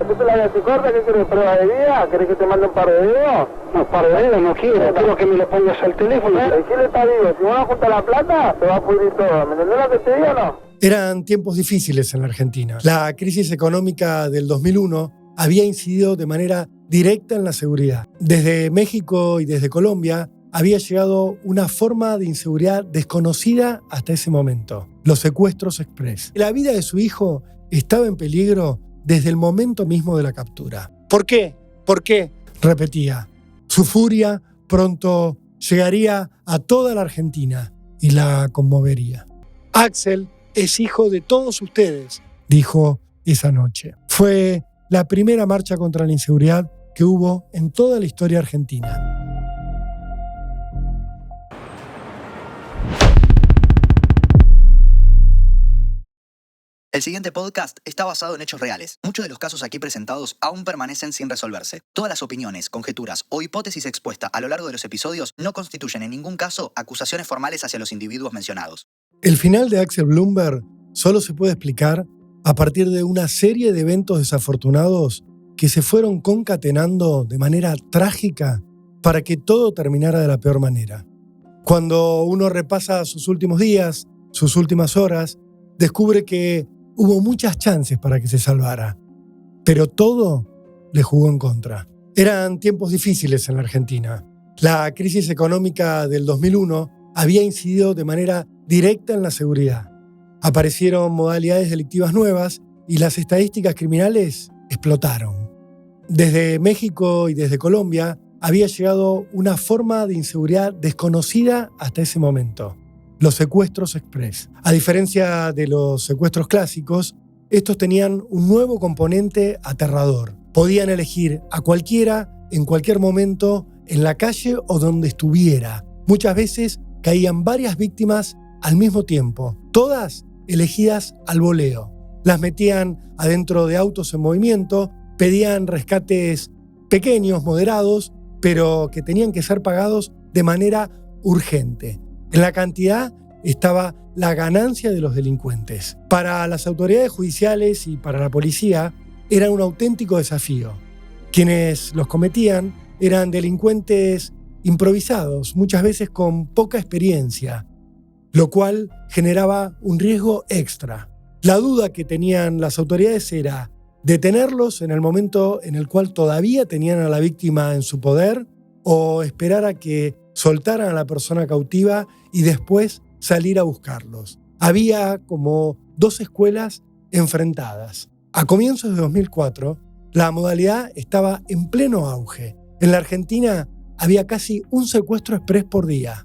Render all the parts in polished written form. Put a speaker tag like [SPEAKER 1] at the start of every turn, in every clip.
[SPEAKER 1] ¿Qué te la ves así corta? ¿Qué quieres? ¿Prueba de vida? ¿Querés que te mande un par de dedos?
[SPEAKER 2] No, par de dedos no quiero que me lo pongas al teléfono.
[SPEAKER 1] ¿Qué le está digo? Si vos no juntas la plata, te va a pudrir todo. ¿Me entendés lo que te digo o no?
[SPEAKER 3] Eran tiempos difíciles en la Argentina. La crisis económica del 2001 había incidido de manera directa en la seguridad. Desde México y desde Colombia había llegado una forma de inseguridad desconocida hasta ese momento: los secuestros express. La vida de su hijo estaba en peligro desde el momento mismo de la captura. ¿Por qué? ¿Por qué?, repetía. Su furia pronto llegaría a toda la Argentina y la conmovería. Axel es hijo de todos ustedes, dijo esa noche. Fue la primera marcha contra la inseguridad que hubo en toda la historia argentina.
[SPEAKER 4] El siguiente podcast está basado en hechos reales. Muchos de los casos aquí presentados aún permanecen sin resolverse. Todas las opiniones, conjeturas o hipótesis expuestas a lo largo de los episodios no constituyen en ningún caso acusaciones formales hacia los individuos mencionados.
[SPEAKER 3] El final de Axel Blumberg solo se puede explicar a partir de una serie de eventos desafortunados que se fueron concatenando de manera trágica para que todo terminara de la peor manera. Cuando uno repasa sus últimos días, sus últimas horas, descubre que hubo muchas chances para que se salvara, pero todo le jugó en contra. Eran tiempos difíciles en la Argentina. La crisis económica del 2001 había incidido de manera directa en la seguridad. Aparecieron modalidades delictivas nuevas y las estadísticas criminales explotaron. Desde México y desde Colombia había llegado una forma de inseguridad desconocida hasta ese momento: los secuestros express. A diferencia de los secuestros clásicos, estos tenían un nuevo componente aterrador. Podían elegir a cualquiera, en cualquier momento, en la calle o donde estuviera. Muchas veces caían varias víctimas al mismo tiempo, todas elegidas al voleo. Las metían adentro de autos en movimiento, pedían rescates pequeños, moderados, pero que tenían que ser pagados de manera urgente. En la cantidad estaba la ganancia de los delincuentes. Para las autoridades judiciales y para la policía era un auténtico desafío. Quienes los cometían eran delincuentes improvisados, muchas veces con poca experiencia, lo cual generaba un riesgo extra. La duda que tenían las autoridades era detenerlos en el momento en el cual todavía tenían a la víctima en su poder o esperar a que soltaran a la persona cautiva y después salir a buscarlos. Había como dos escuelas enfrentadas. A comienzos de 2004, la modalidad estaba en pleno auge. En la Argentina había casi un secuestro express por día.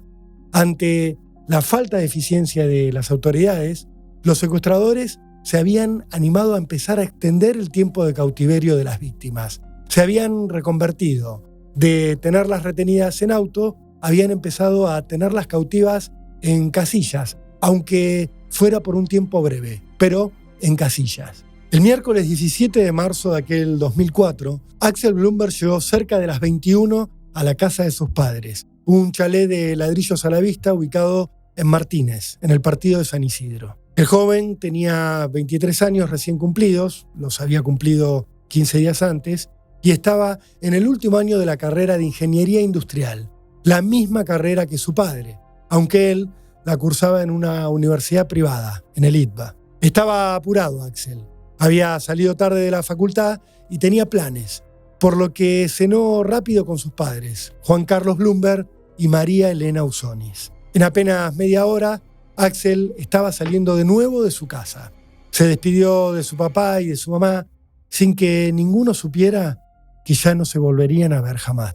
[SPEAKER 3] Ante la falta de eficiencia de las autoridades, los secuestradores se habían animado a empezar a extender el tiempo de cautiverio de las víctimas. Se habían reconvertido. De tenerlas retenidas en auto, habían empezado a tenerlas cautivas en casillas, aunque fuera por un tiempo breve, pero en casillas. El miércoles 17 de marzo de aquel 2004, Axel Blumberg llegó cerca de las 21 a la casa de sus padres, un chalet de ladrillos a la vista ubicado en Martínez, en el partido de San Isidro. El joven tenía 23 años recién cumplidos, los había cumplido 15 días antes, y estaba en el último año de la carrera de Ingeniería Industrial, la misma carrera que su padre, aunque él la cursaba en una universidad privada, en el ITBA. Estaba apurado Axel. Había salido tarde de la facultad y tenía planes, por lo que cenó rápido con sus padres, Juan Carlos Blumberg y María Elena Usonis. En apenas media hora, Axel estaba saliendo de nuevo de su casa. Se despidió de su papá y de su mamá sin que ninguno supiera que ya no se volverían a ver jamás.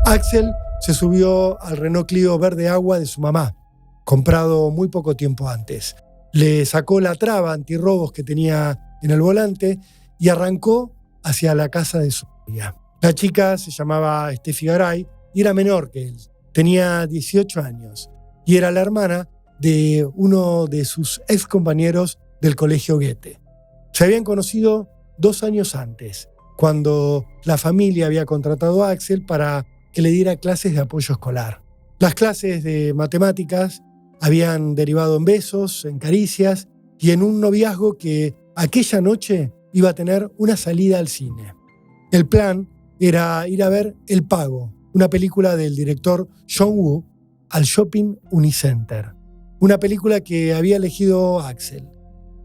[SPEAKER 3] Axel se subió al Renault Clio verde agua de su mamá, comprado muy poco tiempo antes. Le sacó la traba antirrobos que tenía en el volante y arrancó hacia la casa de su novia. La chica se llamaba Steffi Garay y era menor que él. Tenía 18 años y era la hermana de uno de sus ex compañeros del colegio Goethe. Se habían conocido 2 años antes, cuando la familia había contratado a Axel para que le diera clases de apoyo escolar. Las clases de matemáticas habían derivado en besos, en caricias y en un noviazgo que aquella noche iba a tener una salida al cine. El plan era ir a ver El Pago, una película del director John Woo, al Shopping Unicenter. Una película que había elegido Axel.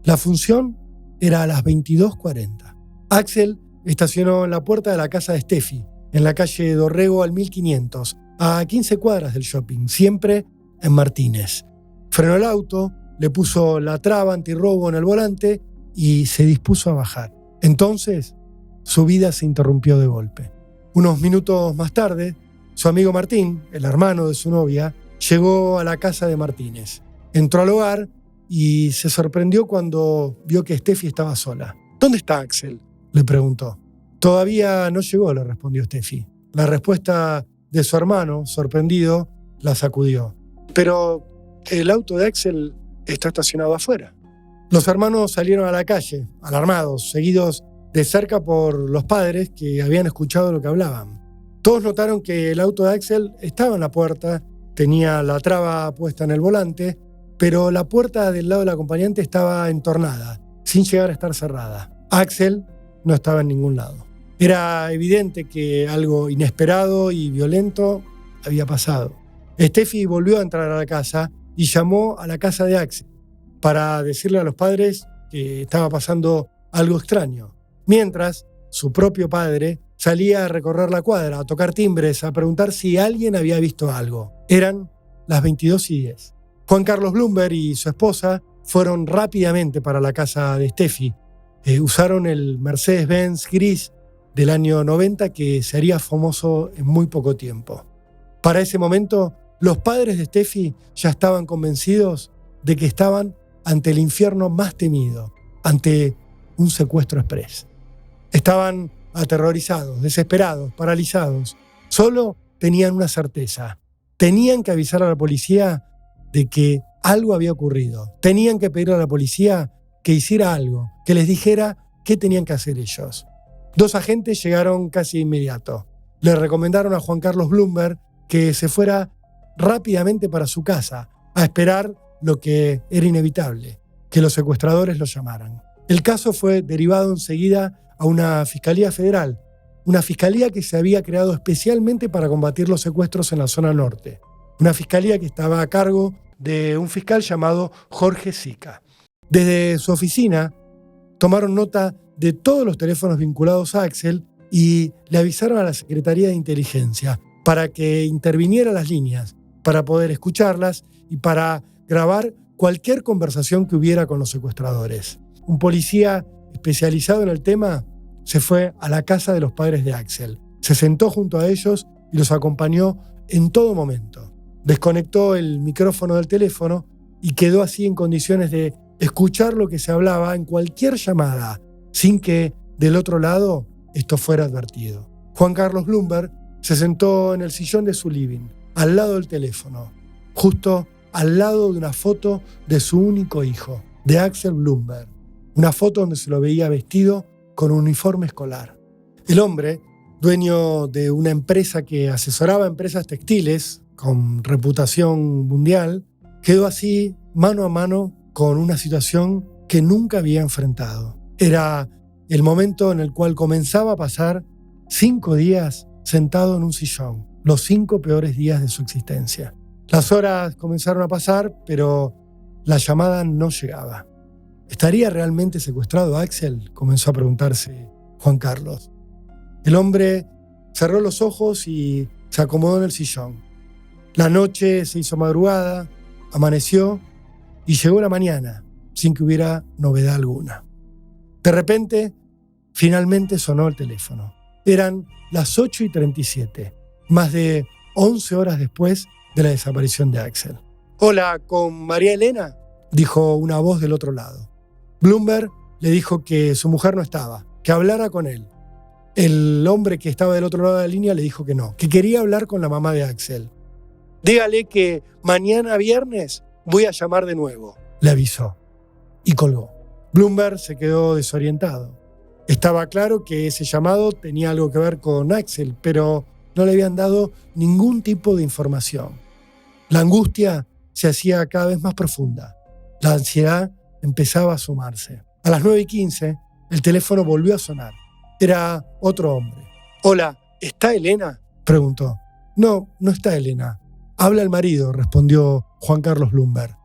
[SPEAKER 3] La función era a las 22:40. Axel estacionó en la puerta de la casa de Steffi, en la calle Dorrego al 1500, a 15 cuadras del shopping, siempre en Martínez. Frenó el auto, le puso la traba antirrobo en el volante y se dispuso a bajar. Entonces, su vida se interrumpió de golpe. Unos minutos más tarde, su amigo Martín, el hermano de su novia, llegó a la casa de Martínez. Entró al hogar y se sorprendió cuando vio que Steffi estaba sola. ¿Dónde está Axel?, le preguntó. Todavía no llegó, le respondió Steffi. La respuesta de su hermano, sorprendido, la sacudió. Pero el auto de Axel está estacionado afuera. Los hermanos salieron a la calle, alarmados, seguidos de cerca por los padres que habían escuchado lo que hablaban. Todos notaron que el auto de Axel estaba en la puerta, tenía la traba puesta en el volante, pero la puerta del lado del acompañante estaba entornada, sin llegar a estar cerrada. Axel no estaba en ningún lado. Era evidente que algo inesperado y violento había pasado. Steffi volvió a entrar a la casa y llamó a la casa de Axel para decirle a los padres que estaba pasando algo extraño. Mientras, su propio padre salía a recorrer la cuadra, a tocar timbres, a preguntar si alguien había visto algo. Eran las 22:10. Juan Carlos Blumberg y su esposa fueron rápidamente para la casa de Steffi. Usaron el Mercedes-Benz gris del año 90 que se haría famoso en muy poco tiempo. Para ese momento, los padres de Steffi ya estaban convencidos de que estaban ante el infierno más temido, ante un secuestro express. Estaban aterrorizados, desesperados, paralizados. Solo tenían una certeza. Tenían que avisar a la policía de que algo había ocurrido. Tenían que pedirle a la policía que hiciera algo, que les dijera qué tenían que hacer ellos. 2 agentes llegaron casi de inmediato. Le recomendaron a Juan Carlos Blumberg que se fuera rápidamente para su casa, a esperar lo que era inevitable, que los secuestradores lo llamaran. El caso fue derivado enseguida a una fiscalía federal, una fiscalía que se había creado especialmente para combatir los secuestros en la zona norte. Una fiscalía que estaba a cargo de un fiscal llamado Jorge Sica. Desde su oficina tomaron nota de todos los teléfonos vinculados a Axel y le avisaron a la Secretaría de Inteligencia para que interviniera las líneas, para poder escucharlas y para grabar cualquier conversación que hubiera con los secuestradores. Un policía especializado en el tema se fue a la casa de los padres de Axel. Se sentó junto a ellos y los acompañó en todo momento. Desconectó el micrófono del teléfono y quedó así en condiciones de escuchar lo que se hablaba en cualquier llamada, sin que del otro lado esto fuera advertido. Juan Carlos Blumberg se sentó en el sillón de su living, al lado del teléfono, justo al lado de una foto de su único hijo, de Axel Blumberg. Una foto donde se lo veía vestido con un uniforme escolar. El hombre, dueño de una empresa que asesoraba a empresas textiles con reputación mundial, quedó así mano a mano con una situación que nunca había enfrentado. Era el momento en el cual comenzaba a pasar 5 días sentado en un sillón, los 5 peores días de su existencia. Las horas comenzaron a pasar, pero la llamada no llegaba. ¿Estaría realmente secuestrado Axel?, comenzó a preguntarse Juan Carlos. El hombre cerró los ojos y se acomodó en el sillón. La noche se hizo madrugada, amaneció y llegó la mañana sin que hubiera novedad alguna. De repente, finalmente sonó el teléfono. Eran las 8:37, más de 11 horas después de la desaparición de Axel. «Hola, ¿con María Elena?», dijo una voz del otro lado. Blumberg le dijo que su mujer no estaba, que hablara con él. El hombre que estaba del otro lado de la línea le dijo que no, que quería hablar con la mamá de Axel. «Dígale que mañana viernes voy a llamar de nuevo», le avisó. Y colgó. Blumberg se quedó desorientado. Estaba claro que ese llamado tenía algo que ver con Axel, pero no le habían dado ningún tipo de información. La angustia se hacía cada vez más profunda. La ansiedad empezaba a sumarse. A las 9:15, el teléfono volvió a sonar. Era otro hombre. «Hola, ¿está Elena?», preguntó. «No, no está Elena. Habla el marido», respondió Juan Carlos Blumberg.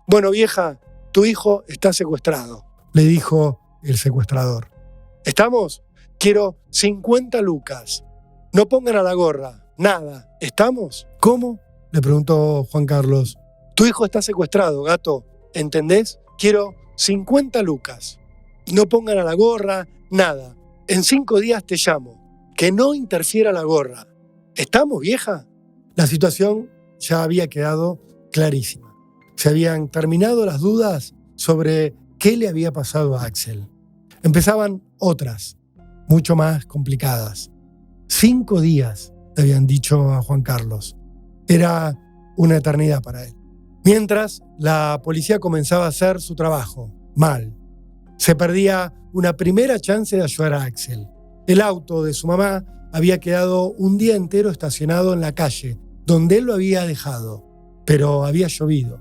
[SPEAKER 3] «Bueno, vieja, tu hijo está secuestrado», le dijo el secuestrador. «¿Estamos? Quiero 50 lucas. No pongan a la gorra, nada. ¿Estamos?» «¿Cómo?», le preguntó Juan Carlos. «Tu hijo está secuestrado, gato. ¿Entendés? Quiero 50 lucas. No pongan a la gorra, nada. En 5 días te llamo. Que no interfiera la gorra. ¿Estamos, vieja?». La situación ya había quedado clarísima. Se habían terminado las dudas sobre qué le había pasado a Axel. Empezaban otras, mucho más complicadas. 5 días, le habían dicho a Juan Carlos. Era una eternidad para él. Mientras, la policía comenzaba a hacer su trabajo, mal. Se perdía una primera chance de ayudar a Axel. El auto de su mamá había quedado un día entero estacionado en la calle, donde él lo había dejado, pero había llovido.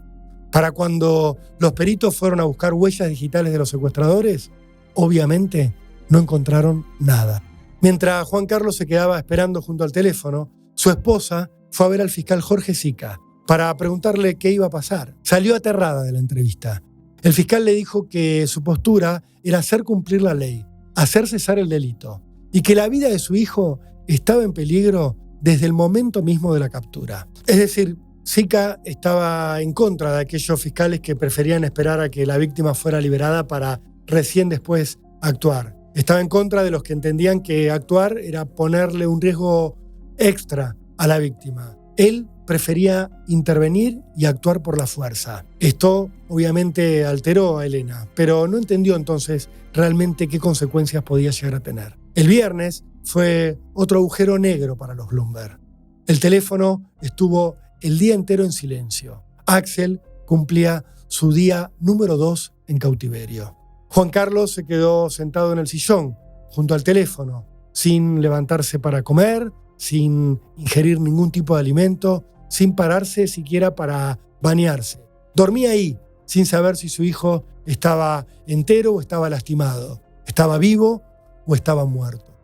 [SPEAKER 3] Para cuando los peritos fueron a buscar huellas digitales de los secuestradores, obviamente no encontraron nada. Mientras Juan Carlos se quedaba esperando junto al teléfono, su esposa fue a ver al fiscal Jorge Sica para preguntarle qué iba a pasar. Salió aterrada de la entrevista. El fiscal le dijo que su postura era hacer cumplir la ley, hacer cesar el delito, y que la vida de su hijo estaba en peligro desde el momento mismo de la captura. Es decir, Sica estaba en contra de aquellos fiscales que preferían esperar a que la víctima fuera liberada para recién después actuar. Estaba en contra de los que entendían que actuar era ponerle un riesgo extra a la víctima. Él prefería intervenir y actuar por la fuerza. Esto obviamente alteró a Elena, pero no entendió entonces realmente qué consecuencias podía llegar a tener. El viernes fue otro agujero negro para los Blumberg. El teléfono estuvo el día entero en silencio. Axel cumplía su día número 2 en cautiverio. Juan Carlos se quedó sentado en el sillón, junto al teléfono, sin levantarse para comer, sin ingerir ningún tipo de alimento, sin pararse siquiera para bañarse. Dormía ahí, sin saber si su hijo estaba entero o estaba lastimado, estaba vivo o estaba muerto.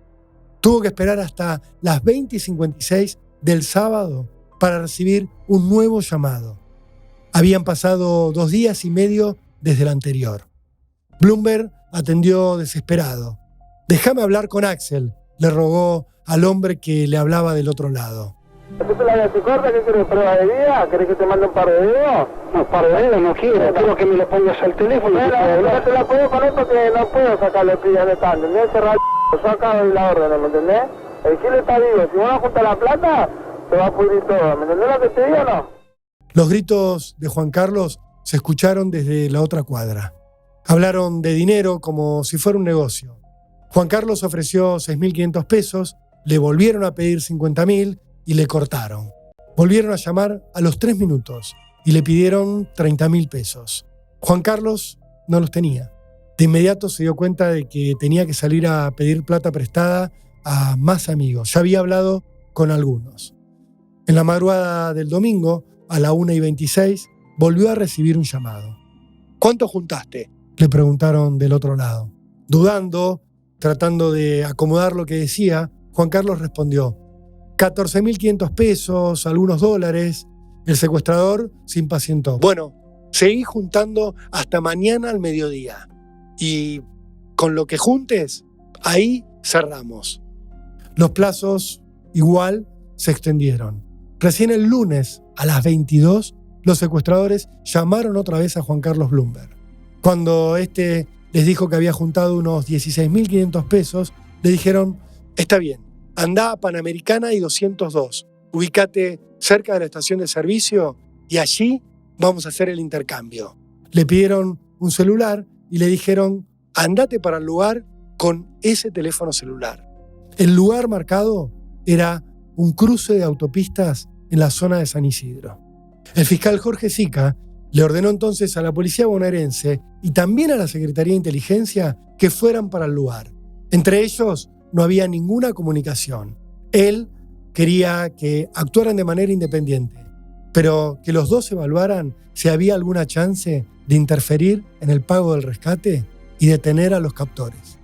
[SPEAKER 3] Tuvo que esperar hasta las 20:56 del sábado para recibir un nuevo llamado. Habían pasado 2 días y medio desde el anterior. Blumberg atendió desesperado. «Déjame hablar con Axel», le rogó al hombre que le hablaba del otro lado.
[SPEAKER 1] ¿Hacete la de tu corta? ¿Qué querés? ¿Prueba de vida? ¿Querés que te mande un par de dedos?
[SPEAKER 2] No, par de dedos no quiero que me lo pongas al teléfono.
[SPEAKER 1] No te la puedo con esto que no puedo sacarle pillas de tanto, ¿entendés? Cerrar yo acabo de la orden, ¿me entendés? El Gil está vivo, si vos no juntas la plata, te va a pudrir todo, ¿me entendés lo que te digo o no?
[SPEAKER 3] Los gritos de Juan Carlos se escucharon desde la otra cuadra. Hablaron de dinero como si fuera un negocio. Juan Carlos ofreció 6.500 pesos, le volvieron a pedir 50.000 y le cortaron. Volvieron a llamar a los 3 minutos y le pidieron 30.000 pesos. Juan Carlos no los tenía. De inmediato se dio cuenta de que tenía que salir a pedir plata prestada a más amigos. Ya había hablado con algunos. En la madrugada del domingo, a la 1:26, volvió a recibir un llamado. «¿Cuánto juntaste?», le preguntaron del otro lado. Dudando, tratando de acomodar lo que decía, Juan Carlos respondió: 14.500 pesos, algunos dólares. El secuestrador se impacientó. «Bueno, seguí juntando hasta mañana al mediodía. Y con lo que juntes, ahí cerramos». Los plazos igual se extendieron. Recién el lunes, a las 22, los secuestradores llamaron otra vez a Juan Carlos Blumberg. Cuando este les dijo que había juntado unos 16.500 pesos, le dijeron: «Está bien, andá a Panamericana y 202, ubicate cerca de la estación de servicio y allí vamos a hacer el intercambio». Le pidieron un celular y le dijeron: «Andate para el lugar con ese teléfono celular». El lugar marcado era un cruce de autopistas en la zona de San Isidro. El fiscal Jorge Sica le ordenó entonces a la policía bonaerense y también a la Secretaría de Inteligencia que fueran para el lugar. Entre ellos no había ninguna comunicación. Él quería que actuaran de manera independiente, pero que los dos evaluaran si había alguna chance de interferir en el pago del rescate y detener a los captores.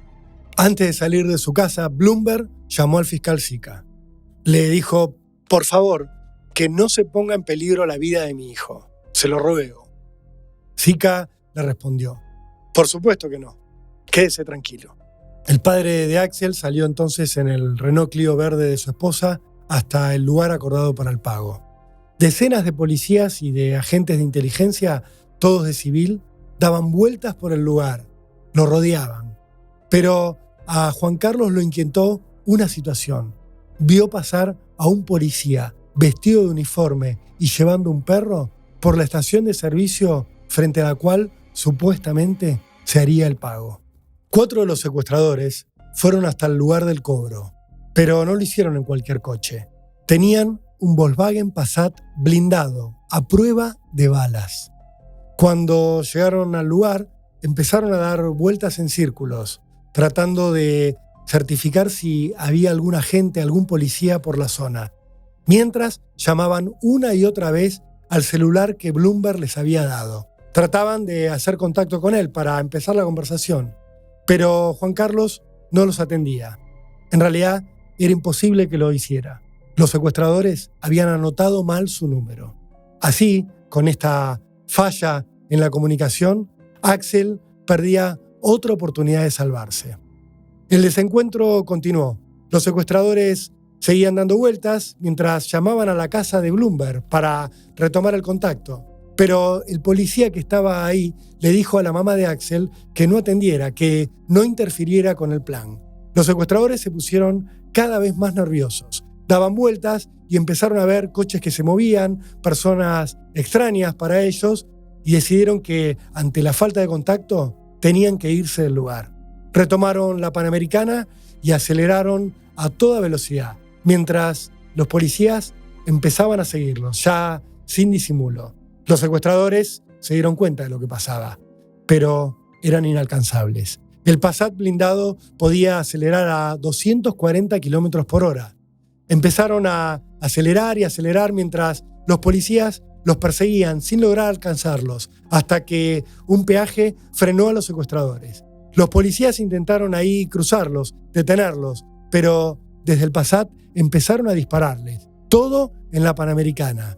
[SPEAKER 3] Antes de salir de su casa, Bloomberg llamó al fiscal Sica. Le dijo, por favor, que no se ponga en peligro la vida de mi hijo. Se lo ruego. Sica le respondió, por supuesto que no. Quédese tranquilo. El padre de Axel salió entonces en el Renault Clio verde de su esposa hasta el lugar acordado para el pago. Decenas de policías y de agentes de inteligencia, todos de civil, daban vueltas por el lugar, lo rodeaban. Pero a Juan Carlos lo inquietó una situación. Vio pasar a un policía vestido de uniforme y llevando un perro por la estación de servicio frente a la cual supuestamente se haría el pago. 4 de los secuestradores fueron hasta el lugar del cobro, pero no lo hicieron en cualquier coche. Tenían un Volkswagen Passat blindado, a prueba de balas. Cuando llegaron al lugar, empezaron a dar vueltas en círculos, tratando de certificar si había algún agente, algún policía por la zona, mientras llamaban una y otra vez al celular que Bloomberg les había dado. Trataban de hacer contacto con él para empezar la conversación, pero Juan Carlos no los atendía. En realidad, era imposible que lo hiciera. Los secuestradores habían anotado mal su número. Así, con esta falla en la comunicación, Axel perdía otra oportunidad de salvarse. El desencuentro continuó. Los secuestradores seguían dando vueltas mientras llamaban a la casa de Bloomberg para retomar el contacto. Pero el policía que estaba ahí le dijo a la mamá de Axel que no atendiera, que no interfiriera con el plan. Los secuestradores se pusieron cada vez más nerviosos. Daban vueltas y empezaron a ver coches que se movían, personas extrañas para ellos, y decidieron que, ante la falta de contacto, tenían que irse del lugar. Retomaron la Panamericana y aceleraron a toda velocidad, mientras los policías empezaban a seguirlos, ya sin disimulo. Los secuestradores se dieron cuenta de lo que pasaba, pero eran inalcanzables. El Passat blindado podía acelerar a 240 kilómetros por hora. Empezaron a acelerar y acelerar mientras los policías los perseguían sin lograr alcanzarlos, hasta que un peaje frenó a los secuestradores. Los policías intentaron ahí cruzarlos, detenerlos, pero desde el Passat empezaron a dispararles. Todo en la Panamericana.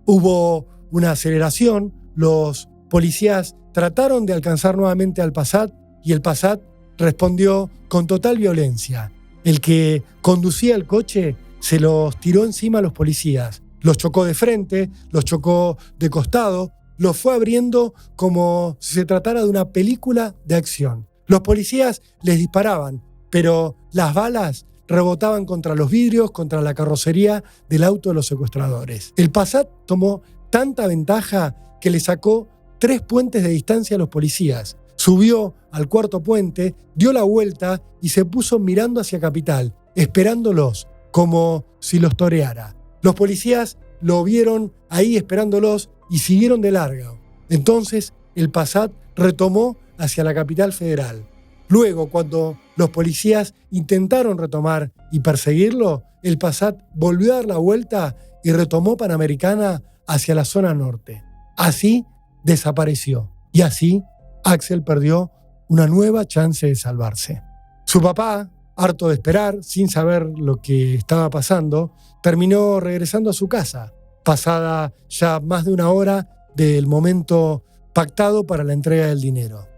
[SPEAKER 3] Hubo una aceleración, los policías trataron de alcanzar nuevamente al Passat y el Passat respondió con total violencia. El que conducía el coche se los tiró encima a los policías, los chocó de frente, los chocó de costado, los fue abriendo como si se tratara de una película de acción. Los policías les disparaban, pero las balas rebotaban contra los vidrios, contra la carrocería del auto de los secuestradores. El Passat tomó tanta ventaja que le sacó 3 puentes de distancia a los policías. Subió al 4.º puente, dio la vuelta y se puso mirando hacia Capital, esperándolos, como si los toreara. Los policías lo vieron ahí esperándolos y siguieron de largo. Entonces el Passat retomó hacia la capital federal. Luego, cuando los policías intentaron retomar y perseguirlo, el Passat volvió a dar la vuelta y retomó Panamericana hacia la zona norte. Así desapareció y así Axel perdió una nueva chance de salvarse. Su papá, harto de esperar, sin saber lo que estaba pasando, terminó regresando a su casa, pasada ya más de 1 hora del momento pactado para la entrega del dinero.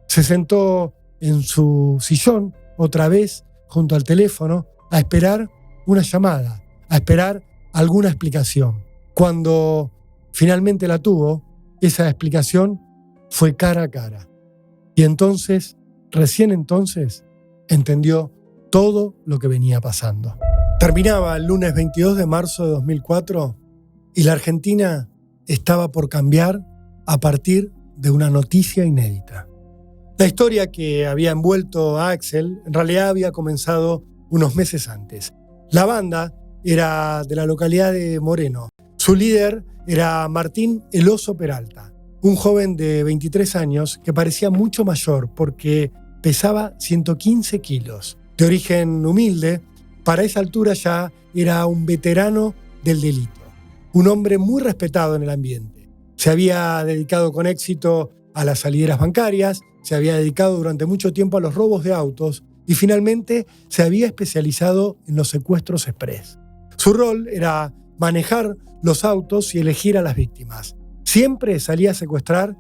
[SPEAKER 3] Se sentó en su sillón, otra vez, junto al teléfono, a esperar una llamada, a esperar alguna explicación. Cuando finalmente la tuvo, esa explicación fue cara a cara. Y entonces, recién entonces, entendió todo lo que venía pasando. Terminaba el lunes 22 de marzo de 2004 y la Argentina estaba por cambiar a partir de una noticia inédita. La historia que había envuelto a Axel en realidad había comenzado unos meses antes. La banda era de la localidad de Moreno. Su líder era Martín El Oso Peralta, un joven de 23 años que parecía mucho mayor porque pesaba 115 kilos. De origen humilde, para esa altura ya era un veterano del delito, un hombre muy respetado en el ambiente. Se había dedicado con éxito a las salideras bancarias, se había dedicado durante mucho tiempo a los robos de autos y finalmente se había especializado en los secuestros express. Su rol era manejar los autos y elegir a las víctimas. Siempre salía a secuestrar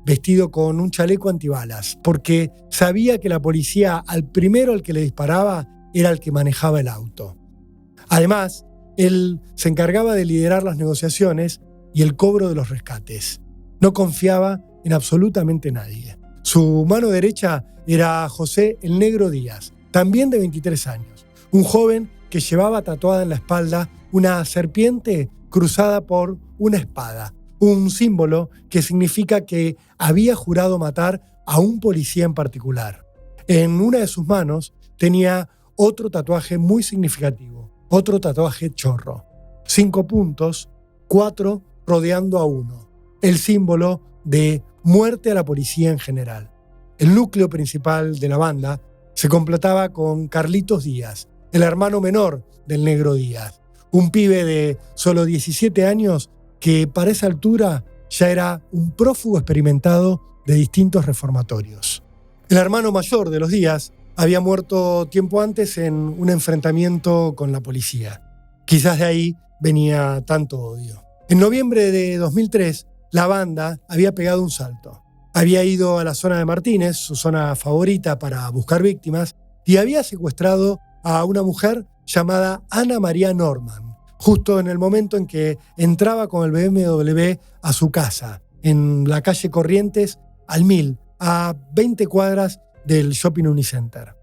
[SPEAKER 3] vestido con un chaleco antibalas, porque sabía que la policía al primero al que le disparaba era el que manejaba el auto. Además, él se encargaba de liderar las negociaciones y el cobro de los rescates. No confiaba en absolutamente nadie. Su mano derecha era José el Negro Díaz, también de 23 años, un joven que llevaba tatuada en la espalda una serpiente cruzada por una espada, un símbolo que significa que había jurado matar a un policía en particular. En una de sus manos tenía otro tatuaje muy significativo, otro tatuaje chorro. 5 puntos, 4 rodeando a 1, el símbolo de muerte a la policía en general. El núcleo principal de la banda se completaba con Carlitos Díaz, el hermano menor del Negro Díaz, un pibe de solo 17 años que para esa altura ya era un prófugo experimentado de distintos reformatorios. El hermano mayor de los Díaz había muerto tiempo antes en un enfrentamiento con la policía. Quizás de ahí venía tanto odio. En noviembre de 2003, la banda había pegado un salto. Había ido a la zona de Martínez, su zona favorita para buscar víctimas, y había secuestrado a una mujer llamada Ana María Norman, justo en el momento en que entraba con el BMW a su casa, en la calle Corrientes, al 1000, a 20 cuadras del Shopping Unicenter.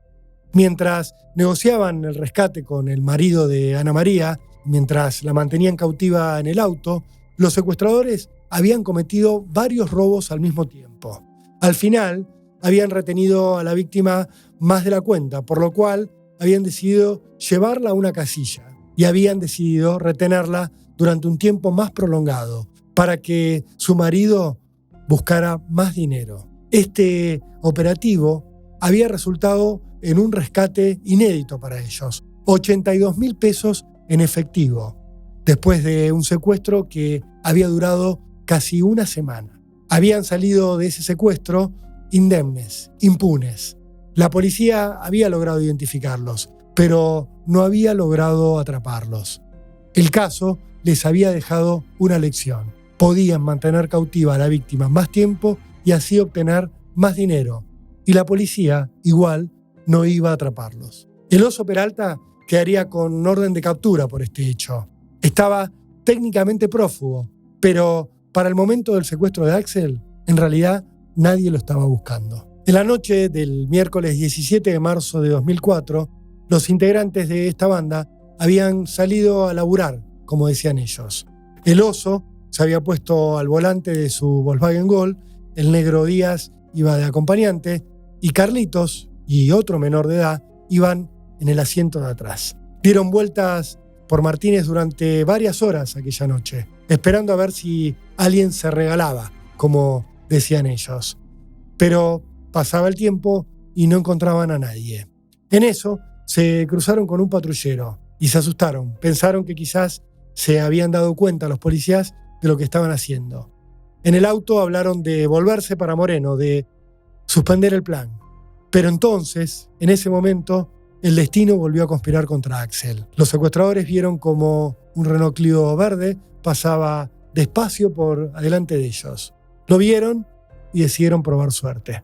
[SPEAKER 3] Mientras negociaban el rescate con el marido de Ana María, mientras la mantenían cautiva en el auto, los secuestradores habían cometido varios robos al mismo tiempo. Al final, habían retenido a la víctima más de la cuenta, por lo cual habían decidido llevarla a una casilla y habían decidido retenerla durante un tiempo más prolongado para que su marido buscara más dinero. Este operativo había resultado en un rescate inédito para ellos, 82.000 pesos en efectivo, después de un secuestro que había durado casi una semana. Habían salido de ese secuestro indemnes, impunes. La policía había logrado identificarlos, pero no había logrado atraparlos. El caso les había dejado una lección. Podían mantener cautiva a la víctima más tiempo y así obtener más dinero. Y la policía, igual, no iba a atraparlos. El Oso Peralta quedaría con orden de captura por este hecho. Estaba técnicamente prófugo, pero para el momento del secuestro de Axel, en realidad nadie lo estaba buscando. En la noche del miércoles 17 de marzo de 2004, los integrantes de esta banda habían salido a laburar, como decían ellos. El Oso se había puesto al volante de su Volkswagen Gol, el Negro Díaz iba de acompañante y Carlitos y otro menor de edad iban en el asiento de atrás. Dieron vueltas por Martínez durante varias horas aquella noche, esperando a ver si alguien se regalaba, como decían ellos. Pero pasaba el tiempo y no encontraban a nadie. En eso se cruzaron con un patrullero y se asustaron. Pensaron que quizás se habían dado cuenta los policías de lo que estaban haciendo. En el auto hablaron de volverse para Moreno, de suspender el plan. Pero entonces, en ese momento, el destino volvió a conspirar contra Axel. Los secuestradores vieron como un Renault Clio verde pasaba despacio por adelante de ellos. Lo vieron y decidieron probar suerte.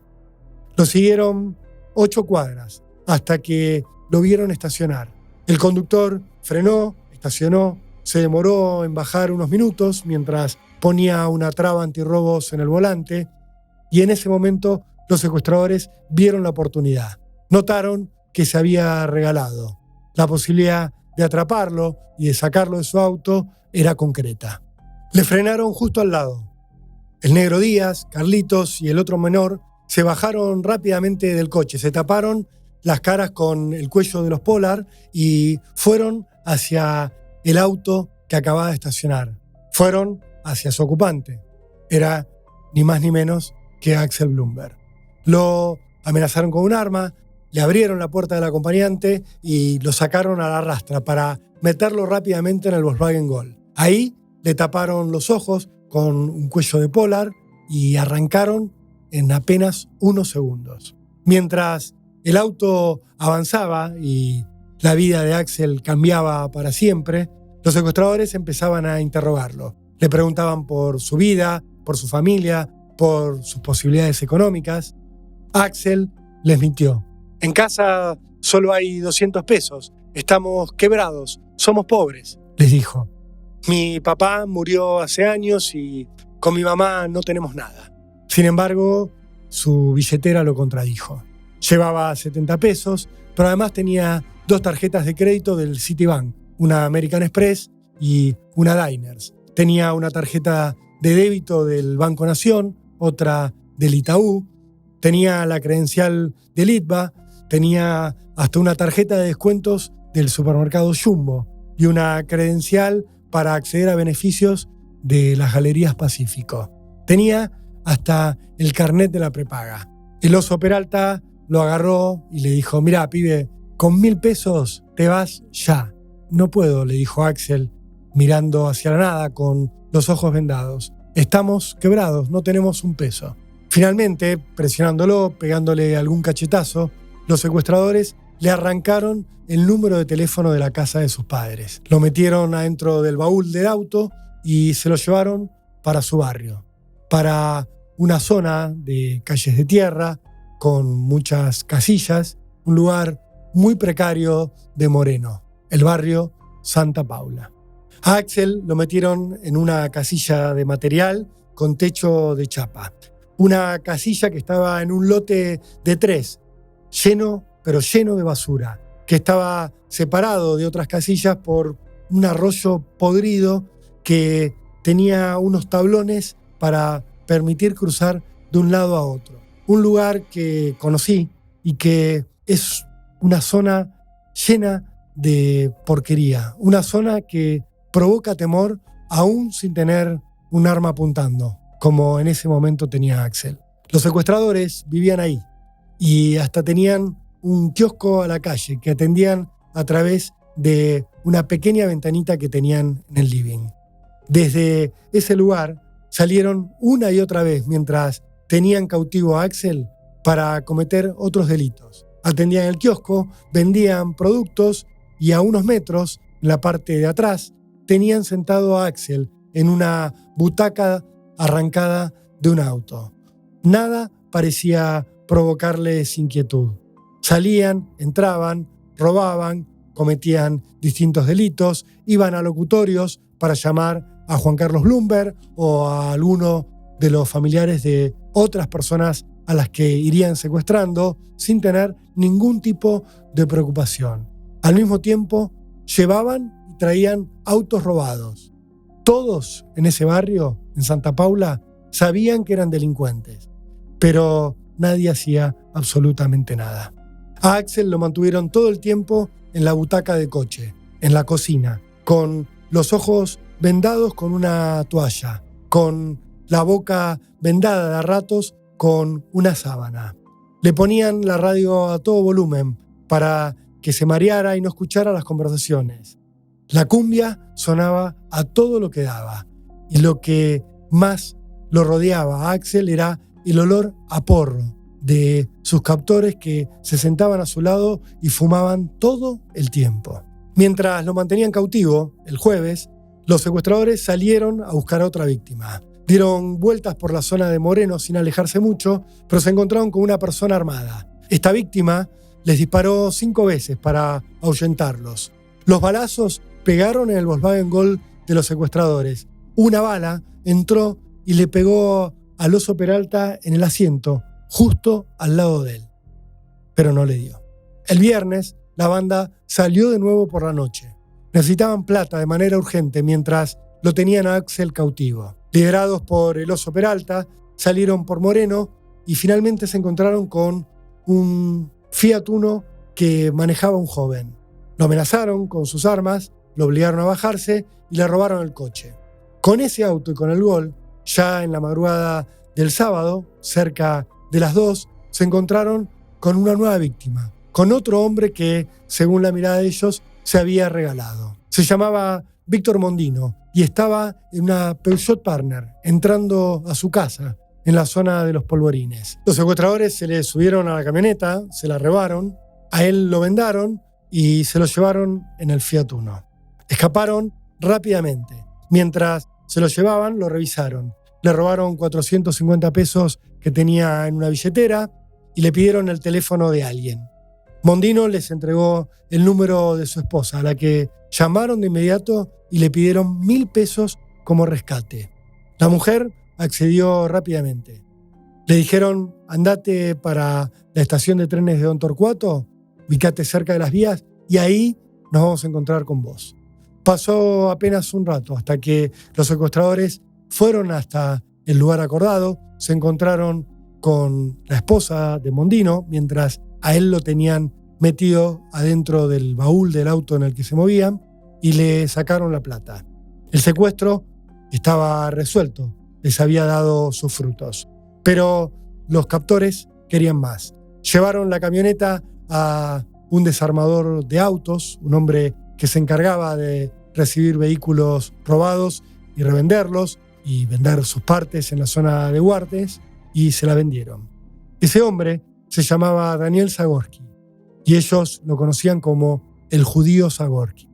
[SPEAKER 3] Lo siguieron 8 cuadras hasta que lo vieron estacionar. El conductor frenó, estacionó, se demoró en bajar unos minutos mientras ponía una traba antirrobos en el volante y en ese momento los secuestradores vieron la oportunidad. Notaron que se había regalado. La posibilidad de atraparlo y de sacarlo de su auto era concreta. Le frenaron justo al lado. El Negro Díaz, Carlitos y el otro menor se bajaron rápidamente del coche, se taparon las caras con el cuello de los Polar y fueron hacia el auto que acababa de estacionar. Fueron hacia su ocupante. Era ni más ni menos que Axel Blumberg. Lo amenazaron con un arma, le abrieron la puerta del acompañante y lo sacaron a la rastra para meterlo rápidamente en el Volkswagen Gol. Ahí le taparon los ojos con un cuello de Polar y arrancaron en apenas unos segundos. Mientras el auto avanzaba y la vida de Axel cambiaba para siempre, los secuestradores empezaban a interrogarlo. Le preguntaban por su vida, por su familia, por sus posibilidades económicas. Axel les mintió. En casa solo hay 200 pesos. Estamos quebrados. Somos pobres, les dijo. Mi papá murió hace años y con mi mamá no tenemos nada. Sin embargo, su billetera lo contradijo. Llevaba 70 pesos, pero además tenía 2 tarjetas de crédito del Citibank, una American Express y una Diners. Tenía una tarjeta de débito del Banco Nación, otra del Itaú, tenía la credencial del ITBA, tenía hasta una tarjeta de descuentos del supermercado Jumbo y una credencial para acceder a beneficios de las Galerías Pacífico. Tenía hasta el carnet de la prepaga. El oso Peralta lo agarró y le dijo: mirá, pibe, con 1.000 pesos te vas ya. No puedo, le dijo Axel, mirando hacia la nada con los ojos vendados. Estamos quebrados, no tenemos un peso. Finalmente, presionándolo, pegándole algún cachetazo, los secuestradores le arrancaron el número de teléfono de la casa de sus padres. Lo metieron adentro del baúl del auto y se lo llevaron para su barrio, para una zona de calles de tierra con muchas casillas, un lugar muy precario de Moreno, el barrio Santa Paula. A Axel lo metieron en una casilla de material con techo de chapa. Una casilla que estaba en un lote de 3, lleno de basura, que estaba separado de otras casillas por un arroyo podrido que tenía unos tablones para permitir cruzar de un lado a otro. Un lugar que conocí y que es una zona llena de porquería, una zona que provoca temor aún sin tener un arma apuntando, como en ese momento tenía Axel. Los secuestradores vivían ahí y hasta tenían un kiosco a la calle que atendían a través de una pequeña ventanita que tenían en el living. Desde ese lugar salieron una y otra vez mientras tenían cautivo a Axel para cometer otros delitos. Atendían el kiosco, vendían productos y a unos metros, en la parte de atrás, tenían sentado a Axel en una butaca arrancada de un auto. Nada parecía provocarles inquietud. Salían, entraban, robaban, cometían distintos delitos, iban a locutorios para llamar a Juan Carlos Blumberg o a alguno de los familiares de otras personas a las que irían secuestrando sin tener ningún tipo de preocupación. Al mismo tiempo, llevaban y traían autos robados. Todos en ese barrio, en Santa Paula, sabían que eran delincuentes, pero nadie hacía absolutamente nada. A Axel lo mantuvieron todo el tiempo en la butaca de coche, en la cocina, con los ojos vendados con una toalla, con la boca vendada de a ratos con una sábana. Le ponían la radio a todo volumen para que se mareara y no escuchara las conversaciones. La cumbia sonaba a todo lo que daba y lo que más lo rodeaba a Axel era el olor a porro de sus captores que se sentaban a su lado y fumaban todo el tiempo. Mientras lo mantenían cautivo, el jueves, los secuestradores salieron a buscar a otra víctima. Dieron vueltas por la zona de Moreno sin alejarse mucho, pero se encontraron con una persona armada. Esta víctima les disparó 5 veces para ahuyentarlos. Los balazos pegaron en el Volkswagen Gol de los secuestradores. Una bala entró y le pegó al oso Peralta en el asiento, justo al lado de él. Pero no le dio. El viernes, la banda salió de nuevo por la noche. Necesitaban plata de manera urgente mientras lo tenían a Axel cautivo. Liderados por el oso Peralta, salieron por Moreno y finalmente se encontraron con un Fiat Uno que manejaba un joven. Lo amenazaron con sus armas, lo obligaron a bajarse y le robaron el coche. Con ese auto y con el Gol, ya en la madrugada del sábado, cerca de las 2, se encontraron con una nueva víctima, con otro hombre que, según la mirada de ellos, se había regalado. Se llamaba Víctor Mondino y estaba en una Peugeot Partner, entrando a su casa en la zona de los Polvorines. Los secuestradores se le subieron a la camioneta, se la robaron, a él lo vendaron y se lo llevaron en el Fiat Uno. Escaparon rápidamente. Mientras se lo llevaban, lo revisaron. Le robaron 450 pesos que tenía en una billetera y le pidieron el teléfono de alguien. Mondino les entregó el número de su esposa, a la que llamaron de inmediato y le pidieron 1.000 pesos como rescate. La mujer accedió rápidamente. Le dijeron: andate para la estación de trenes de Don Torcuato, ubicate cerca de las vías y ahí nos vamos a encontrar con vos. Pasó apenas un rato hasta que los secuestradores fueron hasta el lugar acordado, se encontraron con la esposa de Mondino, mientras a él lo tenían metido adentro del baúl del auto en el que se movían y le sacaron la plata. El secuestro estaba resuelto, les había dado sus frutos. Pero los captores querían más. Llevaron la camioneta a un desarmador de autos, un hombre que se encargaba de recibir vehículos robados y revenderlos y vender sus partes en la zona de Huartes, y se la vendieron. Ese hombre se llamaba Daniel Zagorski y ellos lo conocían como el judío Zagorski.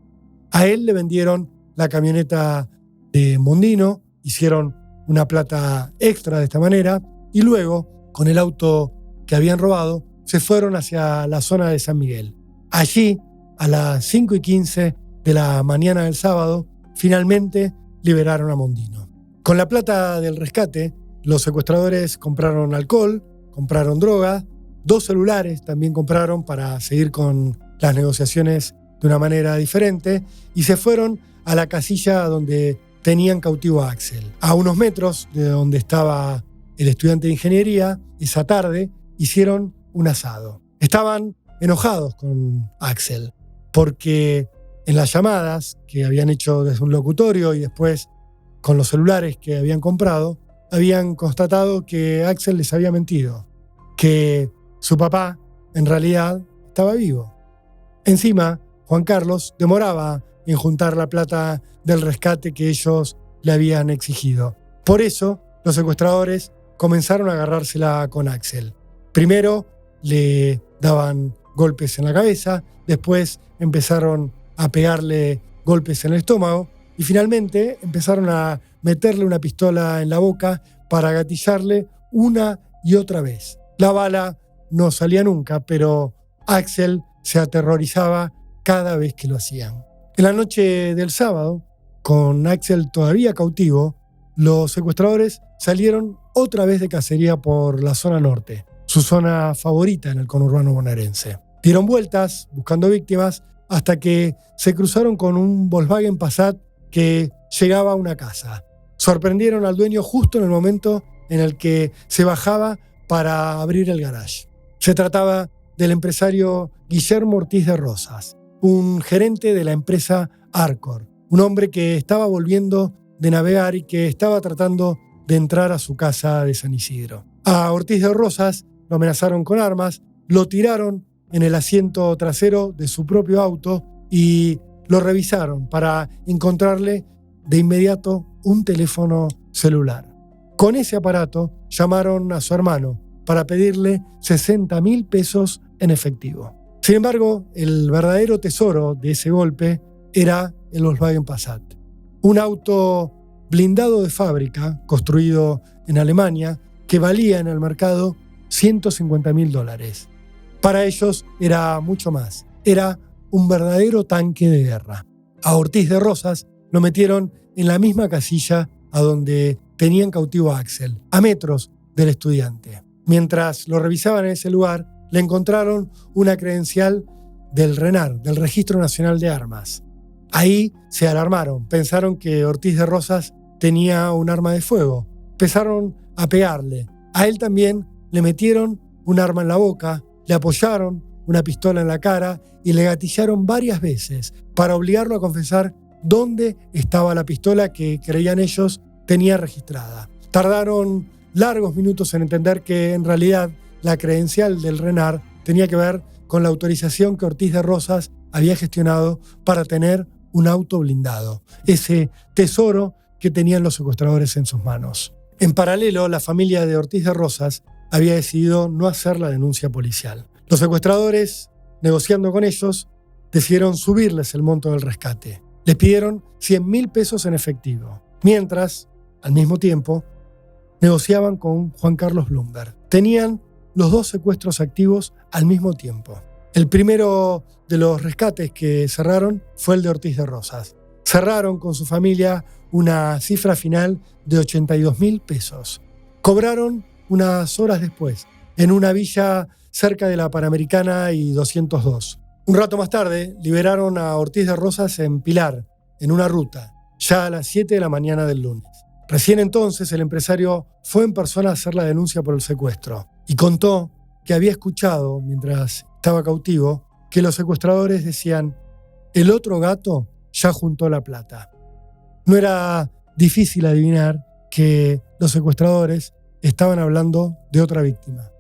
[SPEAKER 3] A él le vendieron la camioneta de Mondino, hicieron una plata extra de esta manera y luego, con el auto que habían robado, se fueron hacia la zona de San Miguel. Allí, a las 5:15 de la mañana del sábado, finalmente liberaron a Mondino. Con la plata del rescate, los secuestradores compraron alcohol, compraron droga, 2 celulares también compraron para seguir con las negociaciones de una manera diferente y se fueron a la casilla donde tenían cautivo a Axel. A unos metros de donde estaba el estudiante de ingeniería, esa tarde hicieron un asado. Estaban enojados con Axel porque en las llamadas que habían hecho desde un locutorio y después con los celulares que habían comprado, habían constatado que Axel les había mentido, que su papá en realidad estaba vivo. Encima, Juan Carlos demoraba en juntar la plata del rescate que ellos le habían exigido. Por eso, los secuestradores comenzaron a agarrársela con Axel. Primero le daban golpes en la cabeza, después empezaron a pegarle golpes en el estómago y finalmente empezaron a meterle una pistola en la boca para gatillarle una y otra vez. La bala no salía nunca, pero Axel se aterrorizaba cada vez que lo hacían. En la noche del sábado, con Axel todavía cautivo, los secuestradores salieron otra vez de cacería por la zona norte, su zona favorita en el conurbano bonaerense. Dieron vueltas buscando víctimas hasta que se cruzaron con un Volkswagen Passat que llegaba a una casa. Sorprendieron al dueño justo en el momento en el que se bajaba para abrir el garage. Se trataba del empresario Guillermo Ortiz de Rosas, un gerente de la empresa Arcor, un hombre que estaba volviendo de navegar y que estaba tratando de entrar a su casa de San Isidro. A Ortiz de Rosas lo amenazaron con armas, lo tiraron en el asiento trasero de su propio auto y lo revisaron para encontrarle de inmediato un teléfono celular. Con ese aparato llamaron a su hermano para pedirle 60.000 pesos en efectivo. Sin embargo, el verdadero tesoro de ese golpe era el Volkswagen Passat, un auto blindado de fábrica construido en Alemania que valía en el mercado $150.000. Para ellos era mucho más, era un verdadero tanque de guerra. A Ortiz de Rosas lo metieron en la misma casilla a donde tenían cautivo a Axel, a metros del estudiante. Mientras lo revisaban en ese lugar, le encontraron una credencial del RENAR, del Registro Nacional de Armas. Ahí se alarmaron, pensaron que Ortiz de Rosas tenía un arma de fuego. Empezaron a pegarle. A él también le metieron un arma en la boca, le apoyaron una pistola en la cara y le gatillaron varias veces para obligarlo a confesar dónde estaba la pistola que creían ellos tenía registrada. Tardaron largos minutos en entender que en realidad la credencial del RENAR tenía que ver con la autorización que Ortiz de Rosas había gestionado para tener un auto blindado, ese tesoro que tenían los secuestradores en sus manos. En paralelo, la familia de Ortiz de Rosas había decidido no hacer la denuncia policial. Los secuestradores, negociando con ellos, decidieron subirles el monto del rescate. Les pidieron 100.000 pesos en efectivo, mientras, al mismo tiempo, negociaban con Juan Carlos Blumberg. Tenían los 2 secuestros activos al mismo tiempo. El primero de los rescates que cerraron fue el de Ortiz de Rosas. Cerraron con su familia una cifra final de 82.000 pesos. Cobraron unas horas después, en una villa cerca de la Panamericana y 202. Un rato más tarde, liberaron a Ortiz de Rosas en Pilar, en una ruta, ya a las 7 de la mañana del lunes. Recién entonces el empresario fue en persona a hacer la denuncia por el secuestro y contó que había escuchado, mientras estaba cautivo, que los secuestradores decían: el otro gato ya juntó la plata. No era difícil adivinar que los secuestradores estaban hablando de otra víctima,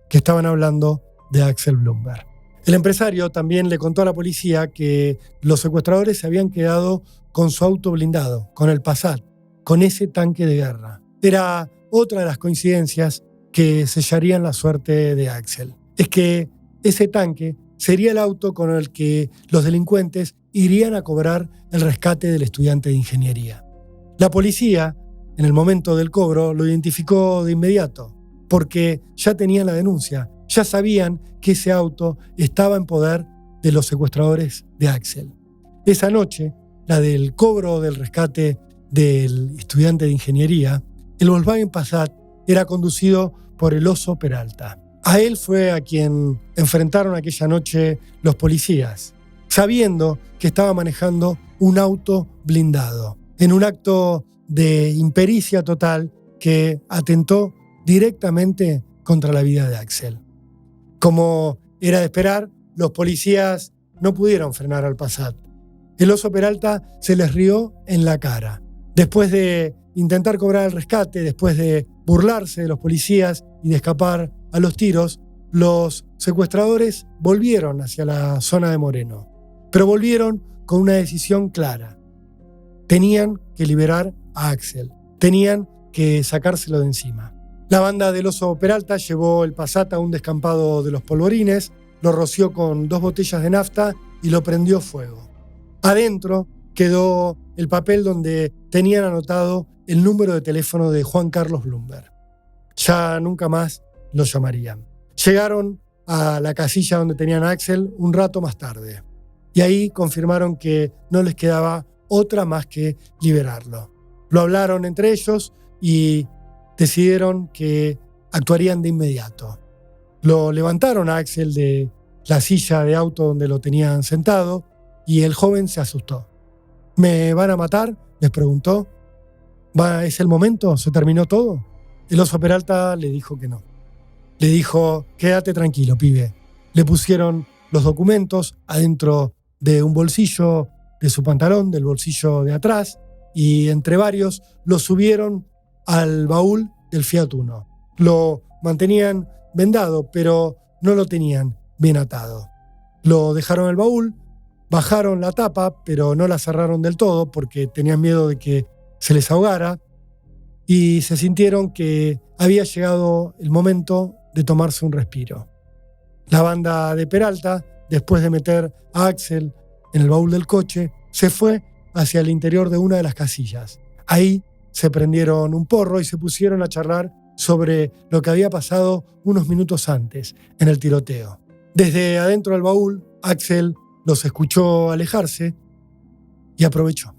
[SPEAKER 3] que estaban hablando de Axel Blumberg. El empresario también le contó a la policía que los secuestradores se habían quedado con su auto blindado, con el Passat, con ese tanque de guerra. Era otra de las coincidencias que sellarían la suerte de Axel. Es que ese tanque sería el auto con el que los delincuentes irían a cobrar el rescate del estudiante de ingeniería. La policía, en el momento del cobro, lo identificó de inmediato, porque ya tenían la denuncia, ya sabían que ese auto estaba en poder de los secuestradores de Axel. Esa noche, la del cobro del rescate del estudiante de ingeniería, el Volkswagen Passat era conducido por el Oso Peralta. A él fue a quien enfrentaron aquella noche los policías, sabiendo que estaba manejando un auto blindado, en un acto de impericia total que atentó directamente contra la vida de Axel. Como era de esperar, los policías no pudieron frenar al Passat. El Oso Peralta se les rió en la cara. Después de intentar cobrar el rescate, después de burlarse de los policías y de escapar a los tiros, los secuestradores volvieron hacia la zona de Moreno. Pero volvieron con una decisión clara. Tenían que liberar a Axel. Tenían que sacárselo de encima. La banda del Oso Peralta llevó el Passat a un descampado de los Polvorines, lo roció con 2 botellas de nafta y lo prendió fuego. Adentro quedó el papel donde tenían anotado el número de teléfono de Juan Carlos Blumberg. Ya nunca más lo llamarían. Llegaron a la casilla donde tenían a Axel un rato más tarde. Y ahí confirmaron que no les quedaba otra más que liberarlo. Lo hablaron entre ellos y decidieron que actuarían de inmediato. Lo levantaron a Axel de la silla de auto donde lo tenían sentado y el joven se asustó. ¿Me van a matar?, les preguntó. ¿Es el momento? ¿Se terminó todo? El Oso Peralta le dijo que no. Le dijo: quédate tranquilo, pibe. Le pusieron los documentos adentro de un bolsillo de su pantalón, del bolsillo de atrás, y entre varios lo subieron al baúl del Fiat Uno. Lo mantenían vendado, pero no lo tenían bien atado. Lo dejaron en el baúl, bajaron la tapa, pero no la cerraron del todo porque tenían miedo de que se les ahogara, y se sintieron que había llegado el momento de tomarse un respiro. La banda de Peralta, después de meter a Axel en el baúl del coche, se fue hacia el interior de una de las casillas. Ahí se prendieron un porro y se pusieron a charlar sobre lo que había pasado unos minutos antes, en el tiroteo. Desde adentro del baúl, Axel los escuchó alejarse y aprovechó.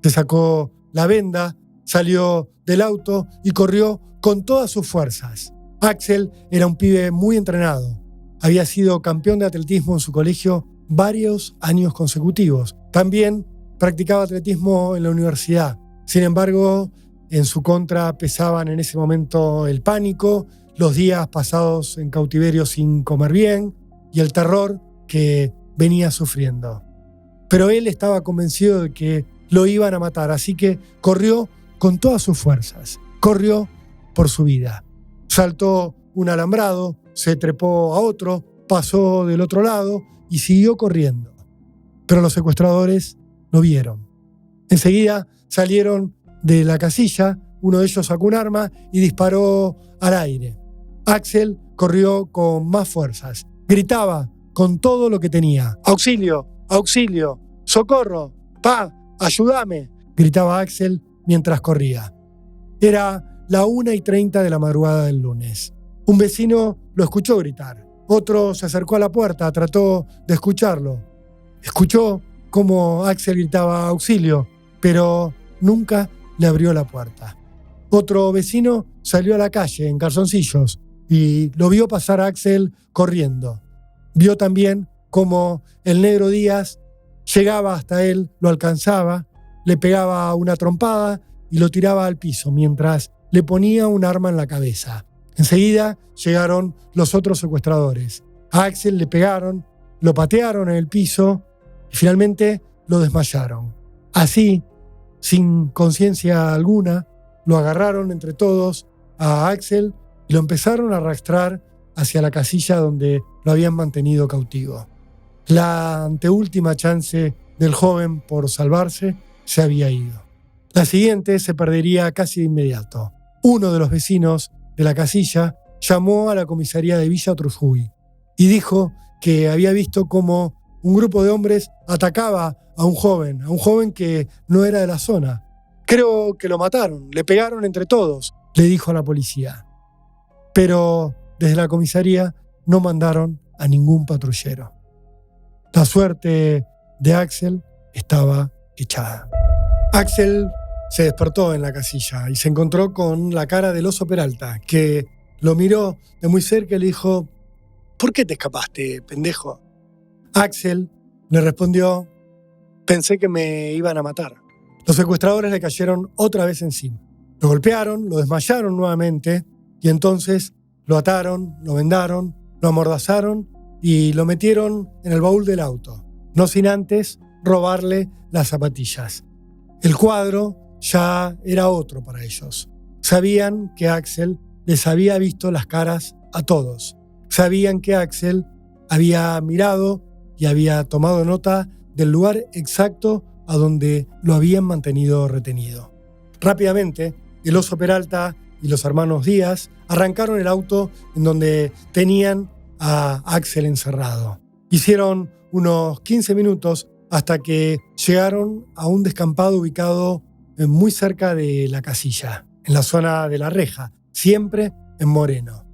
[SPEAKER 3] Se sacó la venda, salió del auto y corrió con todas sus fuerzas. Axel era un pibe muy entrenado. Había sido campeón de atletismo en su colegio varios años consecutivos. También practicaba atletismo en la universidad. Sin embargo, en su contra pesaban en ese momento el pánico, los días pasados en cautiverio sin comer bien y el terror que venía sufriendo. Pero él estaba convencido de que lo iban a matar, así que corrió con todas sus fuerzas. Corrió por su vida. Saltó un alambrado, se trepó a otro, pasó del otro lado y siguió corriendo. Pero los secuestradores lo vieron. Enseguida salieron de la casilla, uno de ellos sacó un arma y disparó al aire. Axel corrió con más fuerzas. Gritaba con todo lo que tenía. ¡Auxilio! ¡Auxilio! ¡Socorro! ¡Pa! ¡Ayúdame!, gritaba Axel mientras corría. Era la 1:30 de la madrugada del lunes. Un vecino lo escuchó gritar. Otro se acercó a la puerta, trató de escucharlo. Escuchó cómo Axel gritaba auxilio, pero nunca le abrió la puerta. Otro vecino salió a la calle en calzoncillos y lo vio pasar a Axel corriendo. Vio también cómo el negro Díaz llegaba hasta él, lo alcanzaba, le pegaba una trompada y lo tiraba al piso mientras le ponía un arma en la cabeza. Enseguida llegaron los otros secuestradores. A Axel le pegaron, lo patearon en el piso y finalmente lo desmayaron. Así, sin conciencia alguna, lo agarraron entre todos a Axel y lo empezaron a arrastrar hacia la casilla donde lo habían mantenido cautivo. La anteúltima chance del joven por salvarse se había ido. La siguiente se perdería casi de inmediato. Uno de los vecinos de la casilla llamó a la comisaría de Villa Trujillo y dijo que había visto cómo un grupo de hombres atacaba a un joven que no era de la zona. Creo que lo mataron, le pegaron entre todos, le dijo a la policía. Pero desde la comisaría no mandaron a ningún patrullero. La suerte de Axel estaba echada. Axel se despertó en la casilla y se encontró con la cara del oso Peralta, que lo miró de muy cerca y le dijo: ¿Por qué te escapaste, pendejo? Axel le respondió: pensé que me iban a matar. Los secuestradores le cayeron otra vez encima. Lo golpearon, lo desmayaron nuevamente y entonces lo ataron, lo vendaron, lo amordazaron y lo metieron en el baúl del auto, no sin antes robarle las zapatillas. El cuadro ya era otro para ellos. Sabían que Axel les había visto las caras a todos. Sabían que Axel había mirado y había tomado nota del lugar exacto a donde lo habían mantenido retenido. Rápidamente, el oso Peralta y los hermanos Díaz arrancaron el auto en donde tenían a Axel encerrado. Hicieron unos 15 minutos hasta que llegaron a un descampado ubicado muy cerca de la casilla, en la zona de la reja, siempre en Moreno.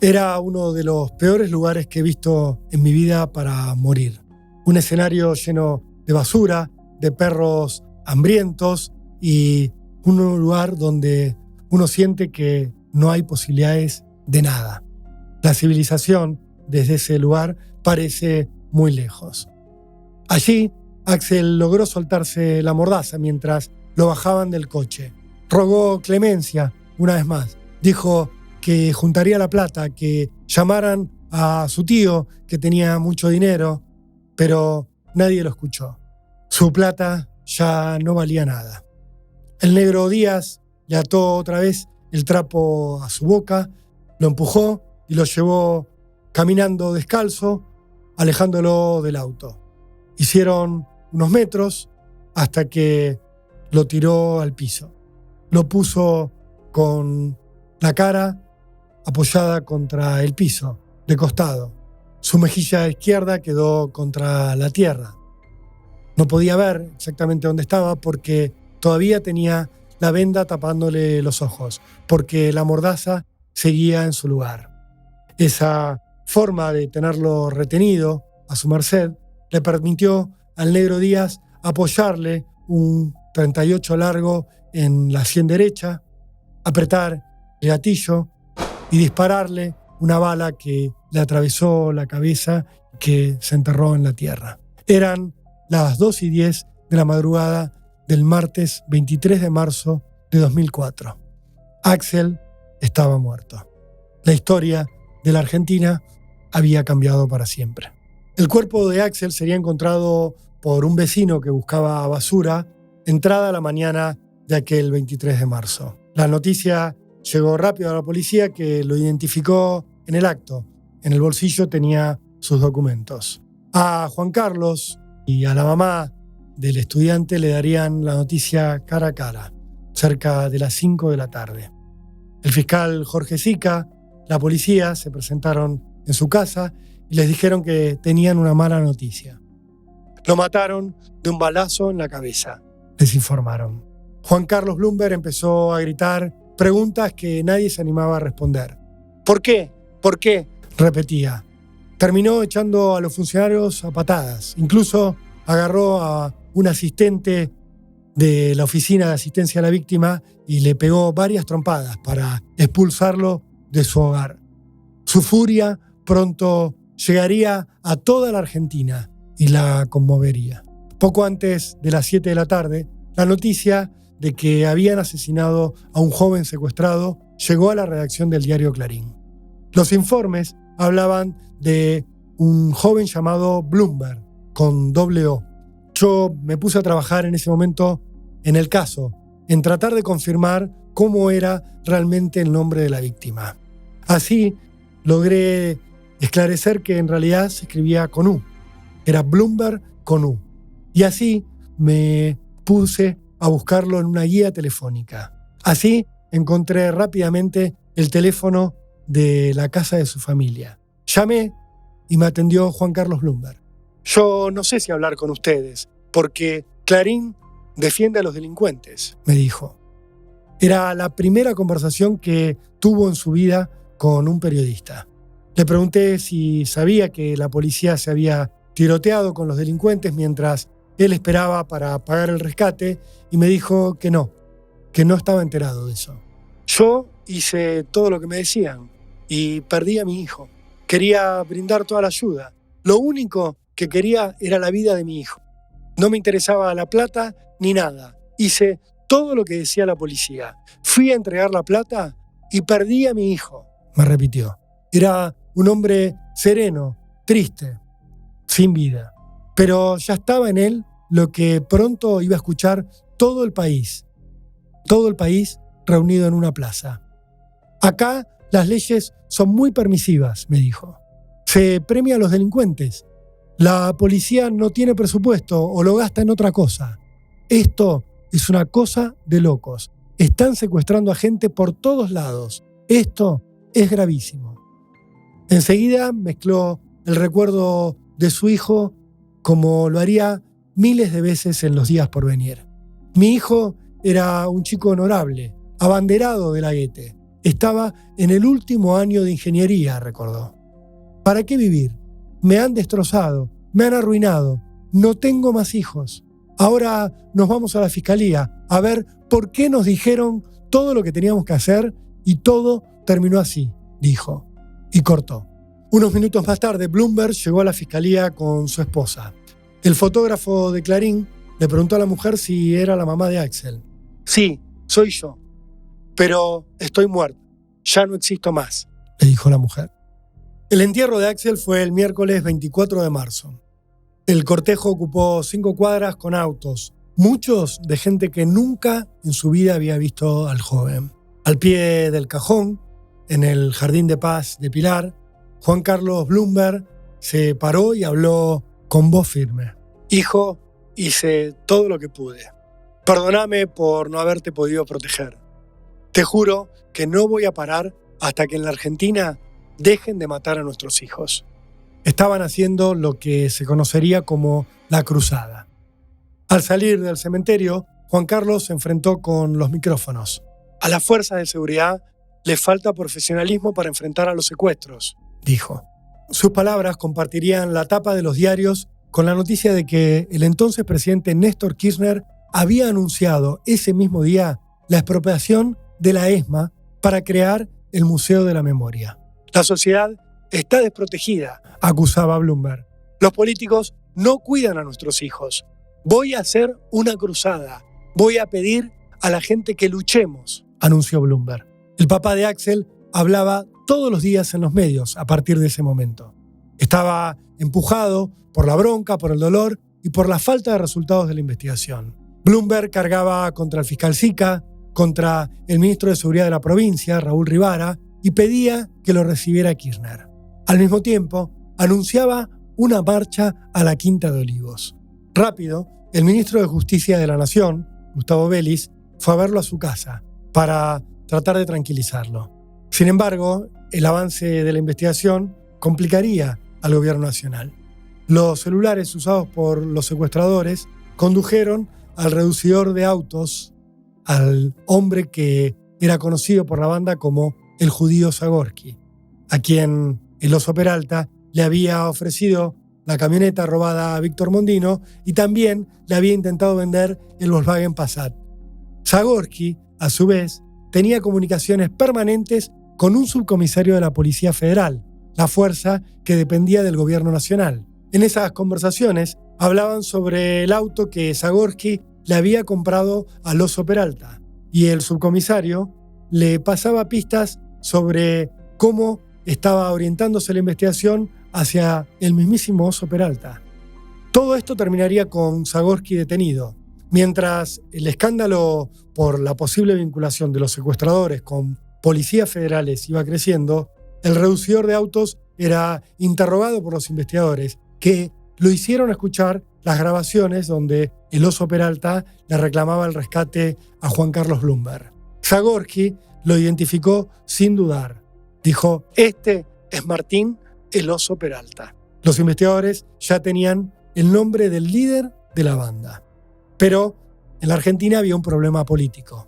[SPEAKER 3] Era uno de los peores lugares que he visto en mi vida para morir. Un escenario lleno de basura, de perros hambrientos y un lugar donde uno siente que no hay posibilidades de nada. La civilización desde ese lugar parece muy lejos. Allí, Axel logró soltarse la mordaza mientras lo bajaban del coche. Rogó clemencia una vez más. Dijo que juntaría la plata, que llamaran a su tío, que tenía mucho dinero, pero nadie lo escuchó. Su plata ya no valía nada. El negro Díaz le ató otra vez el trapo a su boca, lo empujó y lo llevó caminando descalzo, alejándolo del auto. Hicieron unos metros hasta que lo tiró al piso. Lo puso con la cara apoyada contra el piso, de costado. Su mejilla izquierda quedó contra la tierra. No podía ver exactamente dónde estaba porque todavía tenía la venda tapándole los ojos, porque la mordaza seguía en su lugar. Esa forma de tenerlo retenido a su merced le permitió al negro Díaz apoyarle un 38 largo en la sien derecha, apretar el gatillo y dispararle una bala que le atravesó la cabeza y que se enterró en la tierra. Eran las 2:10 de la madrugada del martes 23 de marzo de 2004. Axel estaba muerto. La historia de la Argentina había cambiado para siempre. El cuerpo de Axel sería encontrado por un vecino que buscaba basura entrada la mañana de aquel 23 de marzo. La noticia llegó rápido a la policía, que lo identificó en el acto. En el bolsillo tenía sus documentos. A Juan Carlos y a la mamá del estudiante le darían la noticia cara a cara. cerca de las 5 de la tarde. El fiscal Jorge Sica, la policía se presentaron en su casa y les dijeron que tenían una mala noticia. Lo mataron de un balazo en la cabeza, les informaron. Juan Carlos Bloomberg empezó a gritar preguntas que nadie se animaba a responder. ¿Por qué? ¿Por qué?, repetía. Terminó echando a los funcionarios a patadas. Incluso agarró a un asistente de la oficina de asistencia a la víctima y le pegó varias trompadas para expulsarlo de su hogar. Su furia pronto llegaría a toda la Argentina y la conmovería. Poco antes de las 7 de la tarde, la noticia de que habían asesinado a un joven secuestrado llegó a la redacción del diario Clarín. Los informes hablaban de un joven llamado Bloomberg, con doble O. Yo me puse a trabajar en ese momento en el caso, en tratar de confirmar cómo era realmente el nombre de la víctima. Así logré esclarecer que en realidad se escribía con U. Era Bloomberg con U. Y así me puse a buscarlo en una guía telefónica. Así encontré rápidamente el teléfono de la casa de su familia. Llamé y me atendió Juan Carlos Bloomberg. Yo no sé si hablar con ustedes, porque Clarín defiende a los delincuentes, me dijo. Era la primera conversación que tuvo en su vida con un periodista. Le pregunté si sabía que la policía se había tiroteado con los delincuentes mientras él esperaba para pagar el rescate y me dijo que no estaba enterado de eso. Yo hice todo lo que me decían y perdí a mi hijo. Quería brindar toda la ayuda. Lo único que quería era la vida de mi hijo. No me interesaba la plata ni nada. Hice todo lo que decía la policía. Fui a entregar la plata y perdí a mi hijo, me repitió. Era un hombre sereno, triste, sin vida. Pero ya estaba en él lo que pronto iba a escuchar todo el país reunido en una plaza. Acá las leyes son muy permisivas, me dijo. Se premia a los delincuentes. La policía no tiene presupuesto o lo gasta en otra cosa. Esto es una cosa de locos. Están secuestrando a gente por todos lados. Esto es gravísimo. Enseguida mezcló el recuerdo de su hijo como lo haría miles de veces en los días por venir. Mi hijo era un chico honorable, abanderado de la Goethe. Estaba en el último año de ingeniería, recordó. ¿Para qué vivir? Me han destrozado, me han arruinado. No tengo más hijos. Ahora nos vamos a la fiscalía a ver por qué nos dijeron todo lo que teníamos que hacer y todo terminó así, dijo. Y cortó. Unos minutos más tarde, Bloomberg llegó a la fiscalía con su esposa. El fotógrafo de Clarín le preguntó a la mujer si era la mamá de Axel. Sí, soy yo. Pero estoy muerto. Ya no existo más, le dijo la mujer. El entierro de Axel fue el miércoles 24 de marzo. El cortejo ocupó 5 cuadras con autos, muchos de gente que nunca en su vida había visto al joven. Al pie del cajón, en el Jardín de Paz de Pilar, Juan Carlos Bloomberg se paró y habló con voz firme. Hijo, hice todo lo que pude. Perdóname por no haberte podido proteger. Te juro que no voy a parar hasta que en la Argentina dejen de matar a nuestros hijos. Estaban haciendo lo que se conocería como la cruzada. Al salir del cementerio, Juan Carlos se enfrentó con los micrófonos. A las fuerzas de seguridad les falta profesionalismo para enfrentar a los secuestros, dijo. Sus palabras compartirían la tapa de los diarios con la noticia de que el entonces presidente Néstor Kirchner había anunciado ese mismo día la expropiación de la ESMA para crear el Museo de la Memoria. La sociedad está desprotegida, acusaba Bloomberg. Los políticos no cuidan a nuestros hijos. Voy a hacer una cruzada. Voy a pedir a la gente que luchemos, anunció Bloomberg. El papá de Axel hablaba todos los días en los medios a partir de ese momento. Estaba empujado por la bronca, por el dolor y por la falta de resultados de la investigación. Bloomberg cargaba contra el fiscal Sica, contra el ministro de Seguridad de la provincia, Raúl Rivara, y pedía que lo recibiera Kirchner. Al mismo tiempo, anunciaba una marcha a la Quinta de Olivos. Rápido, el ministro de Justicia de la Nación, Gustavo Vélez, fue a verlo a su casa para tratar de tranquilizarlo. Sin embargo, el avance de la investigación complicaría al gobierno nacional. Los celulares usados por los secuestradores condujeron al reducidor de autos, al hombre que era conocido por la banda como el judío Zagorski, a quien el Oso Peralta le había ofrecido la camioneta robada a Víctor Mondino y también le había intentado vender el Volkswagen Passat. Zagorski, a su vez, tenía comunicaciones permanentes con un subcomisario de la Policía Federal, la fuerza que dependía del gobierno nacional. En esas conversaciones hablaban sobre el auto que Zagorski le había comprado al Oso Peralta y el subcomisario le pasaba pistas sobre cómo estaba orientándose la investigación hacia el mismísimo Oso Peralta. Todo esto terminaría con Zagorski detenido. Mientras el escándalo por la posible vinculación de los secuestradores con policías federales iba creciendo, el reducidor de autos era interrogado por los investigadores, que lo hicieron escuchar las grabaciones donde el Oso Peralta le reclamaba el rescate a Juan Carlos Blumberg. Zagorski lo identificó sin dudar. Dijo: "Este es Martín, el Oso Peralta". Los investigadores ya tenían el nombre del líder de la banda. Pero en la Argentina había un problema político.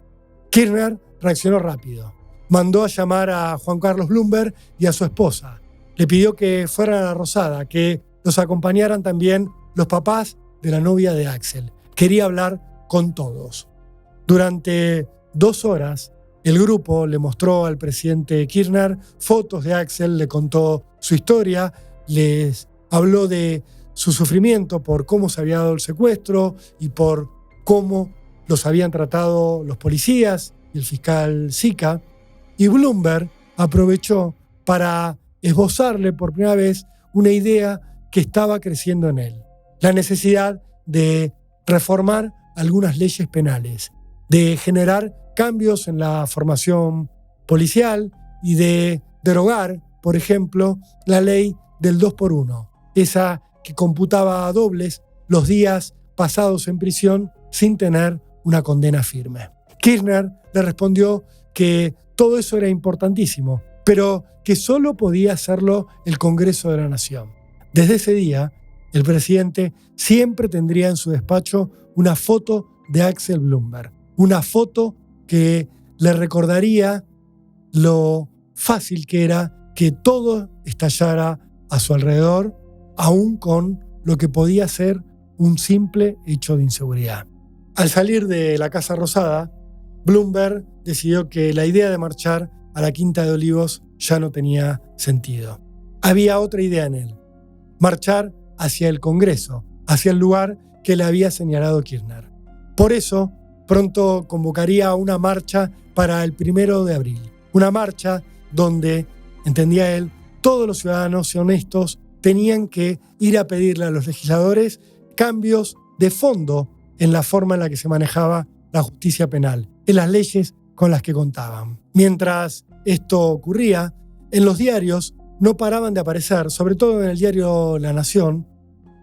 [SPEAKER 3] Kirchner reaccionó rápido. Mandó a llamar a Juan Carlos Blumberg y a su esposa. Le pidió que fueran a la Rosada, que los acompañaran también los papás de la novia de Axel. Quería hablar con todos. Durante 2 horas, el grupo le mostró al presidente Kirchner fotos de Axel, le contó su historia, les habló de su sufrimiento por cómo se había dado el secuestro y por cómo los habían tratado los policías y el fiscal Sica. Y Blumberg aprovechó para esbozarle por primera vez una idea que estaba creciendo en él: la necesidad de reformar algunas leyes penales, de generar cambios en la formación policial y de derogar, por ejemplo, la ley del 2x1, esa que computaba a dobles los días pasados en prisión sin tener una condena firme. Kirchner le respondió que todo eso era importantísimo, pero que solo podía hacerlo el Congreso de la Nación. Desde ese día, el presidente siempre tendría en su despacho una foto de Axel Blumberg, una foto que le recordaría lo fácil que era que todo estallara a su alrededor, aún con lo que podía ser un simple hecho de inseguridad. Al salir de la Casa Rosada, Blumberg decidió que la idea de marchar a la Quinta de Olivos ya no tenía sentido. Había otra idea en él: marchar hacia el Congreso, hacia el lugar que le había señalado Kirchner. Por eso, pronto convocaría una marcha para el 1 de abril. Una marcha donde, entendía él, todos los ciudadanos honestos tenían que ir a pedirle a los legisladores cambios de fondo en la forma en la que se manejaba la justicia penal, en las leyes con las que contaban. Mientras esto ocurría, en los diarios no paraban de aparecer, sobre todo en el diario La Nación,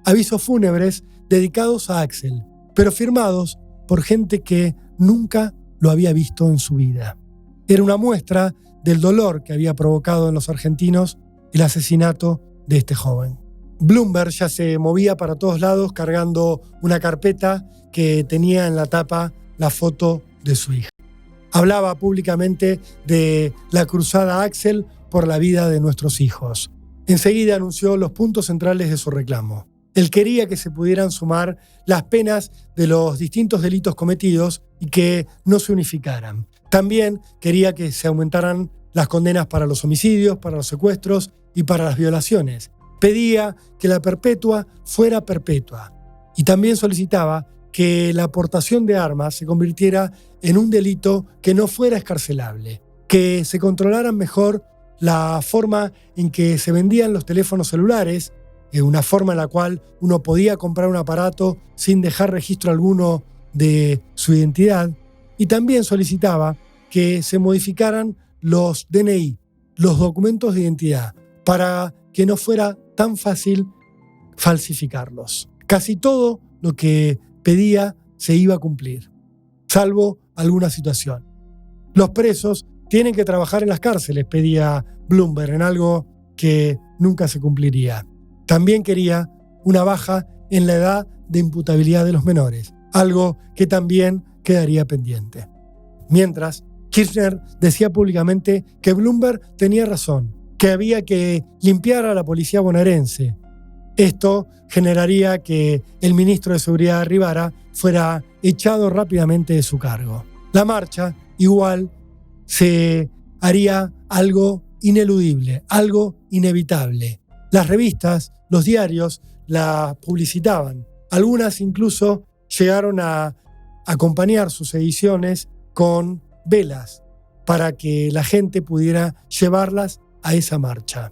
[SPEAKER 3] avisos fúnebres dedicados a Axel, pero firmados por gente que nunca lo había visto en su vida. Era una muestra del dolor que había provocado en los argentinos el asesinato de este joven. Blumberg ya se movía para todos lados cargando una carpeta que tenía en la tapa la foto de su hija. Hablaba públicamente de la cruzada Axel por la vida de nuestros hijos. Enseguida anunció los puntos centrales de su reclamo. Él quería que se pudieran sumar las penas de los distintos delitos cometidos y que no se unificaran. También quería que se aumentaran las condenas para los homicidios, para los secuestros y para las violaciones. Pedía que la perpetua fuera perpetua y también solicitaba que la aportación de armas se convirtiera en un delito que no fuera excarcelable, que se controlaran mejor la forma en que se vendían los teléfonos celulares, una forma en la cual uno podía comprar un aparato sin dejar registro alguno de su identidad, y también solicitaba que se modificaran los DNI, los documentos de identidad, para que no fuera tan fácil falsificarlos. Casi todo lo que pedía se iba a cumplir, salvo alguna situación. Los presos tienen que trabajar en las cárceles, pedía Bloomberg, en algo que nunca se cumpliría. También quería una baja en la edad de imputabilidad de los menores, algo que también quedaría pendiente. Mientras, Kirchner decía públicamente que Bloomberg tenía razón, que había que limpiar a la policía bonaerense. Esto generaría que el ministro de Seguridad Rivara fuera echado rápidamente de su cargo. La marcha, igual, se haría algo ineludible, algo inevitable. Las revistas, los diarios la publicitaban. Algunas incluso llegaron a acompañar sus ediciones con velas para que la gente pudiera llevarlas a esa marcha.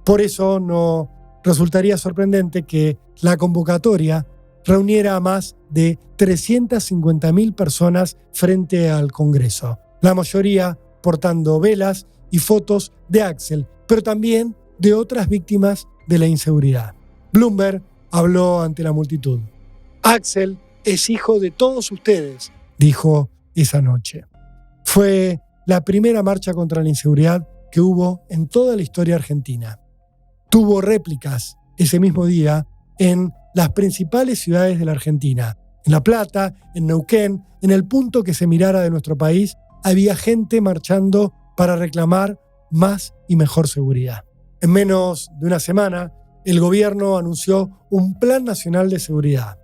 [SPEAKER 3] Por eso no resultaría sorprendente que la convocatoria reuniera a más de 350.000 personas frente al Congreso, la mayoría portando velas y fotos de Axel, pero también de otras víctimas de la inseguridad. Bloomberg habló ante la multitud. Axel es hijo de todos ustedes, dijo esa noche. Fue la primera marcha contra la inseguridad que hubo en toda la historia argentina. Tuvo réplicas ese mismo día en las principales ciudades de la Argentina. En La Plata, en Neuquén, en el punto que se mirara de nuestro país, había gente marchando para reclamar más y mejor seguridad. En menos de una semana, el gobierno anunció un Plan Nacional de Seguridad.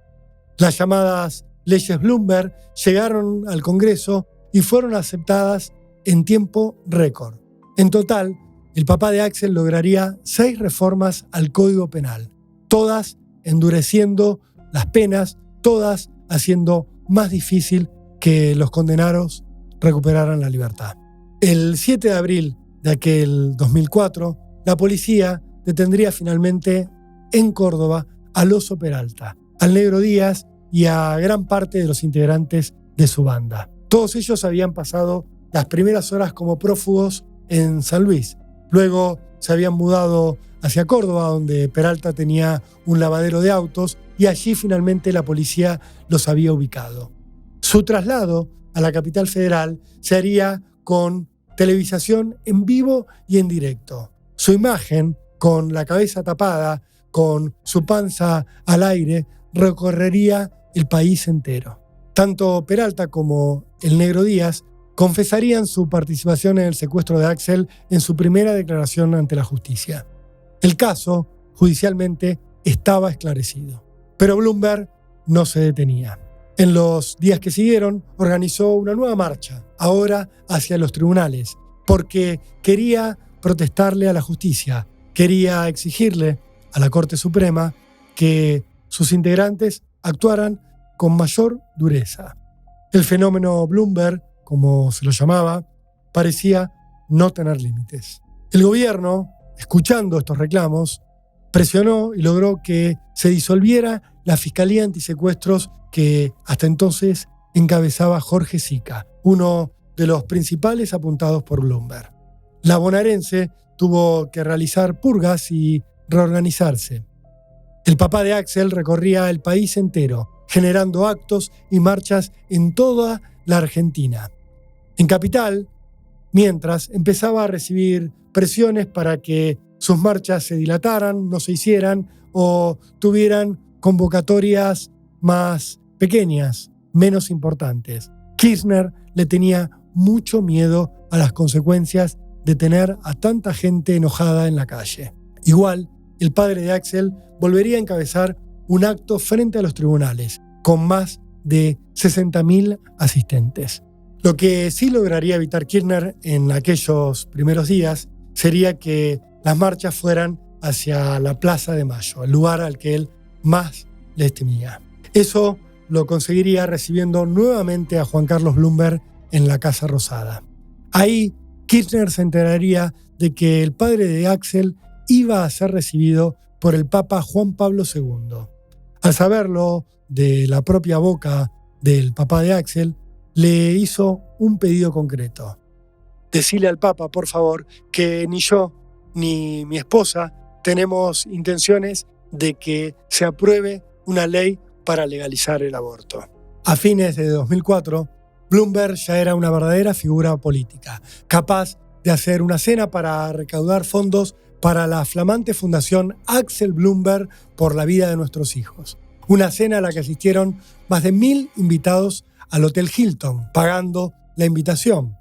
[SPEAKER 3] Las llamadas leyes Bloomberg llegaron al Congreso y fueron aceptadas en tiempo récord. En total, el papá de Axel lograría 6 reformas al Código Penal, todas endureciendo las penas, todas haciendo más difícil que los condenados recuperaran la libertad. El 7 de abril de aquel 2004, la policía detendría finalmente en Córdoba al Oso Peralta, al Negro Díaz y a gran parte de los integrantes de su banda. Todos ellos habían pasado las primeras horas como prófugos en San Luis. Luego se habían mudado hacia Córdoba, donde Peralta tenía un lavadero de autos, y allí finalmente la policía los había ubicado. Su traslado a la capital federal se haría con televisación en vivo y en directo. Su imagen, con la cabeza tapada, con su panza al aire, recorrería el país entero. Tanto Peralta como el Negro Díaz confesarían su participación en el secuestro de Axel en su primera declaración ante la justicia. El caso, judicialmente, estaba esclarecido. Pero Bloomberg no se detenía. En los días que siguieron, organizó una nueva marcha, ahora hacia los tribunales, porque quería protestarle a la justicia, quería exigirle a la Corte Suprema que sus integrantes actuaran con mayor dureza. El fenómeno Bloomberg, como se lo llamaba, parecía no tener límites. El gobierno, escuchando estos reclamos, presionó y logró que se disolviera la Fiscalía Antisecuestros que hasta entonces encabezaba Jorge Sica, uno de los principales apuntados por Bloomberg. La bonaerense tuvo que realizar purgas y reorganizarse. El papá de Axel recorría el país entero, generando actos y marchas en toda la Argentina. En Capital, mientras, empezaba a recibir presiones para que sus marchas se dilataran, no se hicieran o tuvieran convocatorias más pequeñas, menos importantes. Kirchner le tenía mucho miedo a las consecuencias de tener a tanta gente enojada en la calle. Igual, el padre de Axel volvería a encabezar un acto frente a los tribunales, con más de 60.000 asistentes. Lo que sí lograría evitar Kirchner en aquellos primeros días sería que las marchas fueran hacia la Plaza de Mayo, el lugar al que él más les temía. Eso lo conseguiría recibiendo nuevamente a Juan Carlos Bloomberg en la Casa Rosada. Ahí, Kirchner se enteraría de que el padre de Axel iba a ser recibido por el Papa Juan Pablo II. Al saberlo de la propia boca del papá de Axel, le hizo un pedido concreto. Decile al Papa, por favor, que ni yo ni mi esposa tenemos intenciones de que se apruebe una ley para legalizar el aborto. A fines de 2004, Bloomberg ya era una verdadera figura política, capaz de hacer una cena para recaudar fondos para la flamante fundación Axel Bloomberg por la vida de nuestros hijos. Una cena a la que asistieron más de 1.000 invitados al Hotel Hilton, pagando la invitación.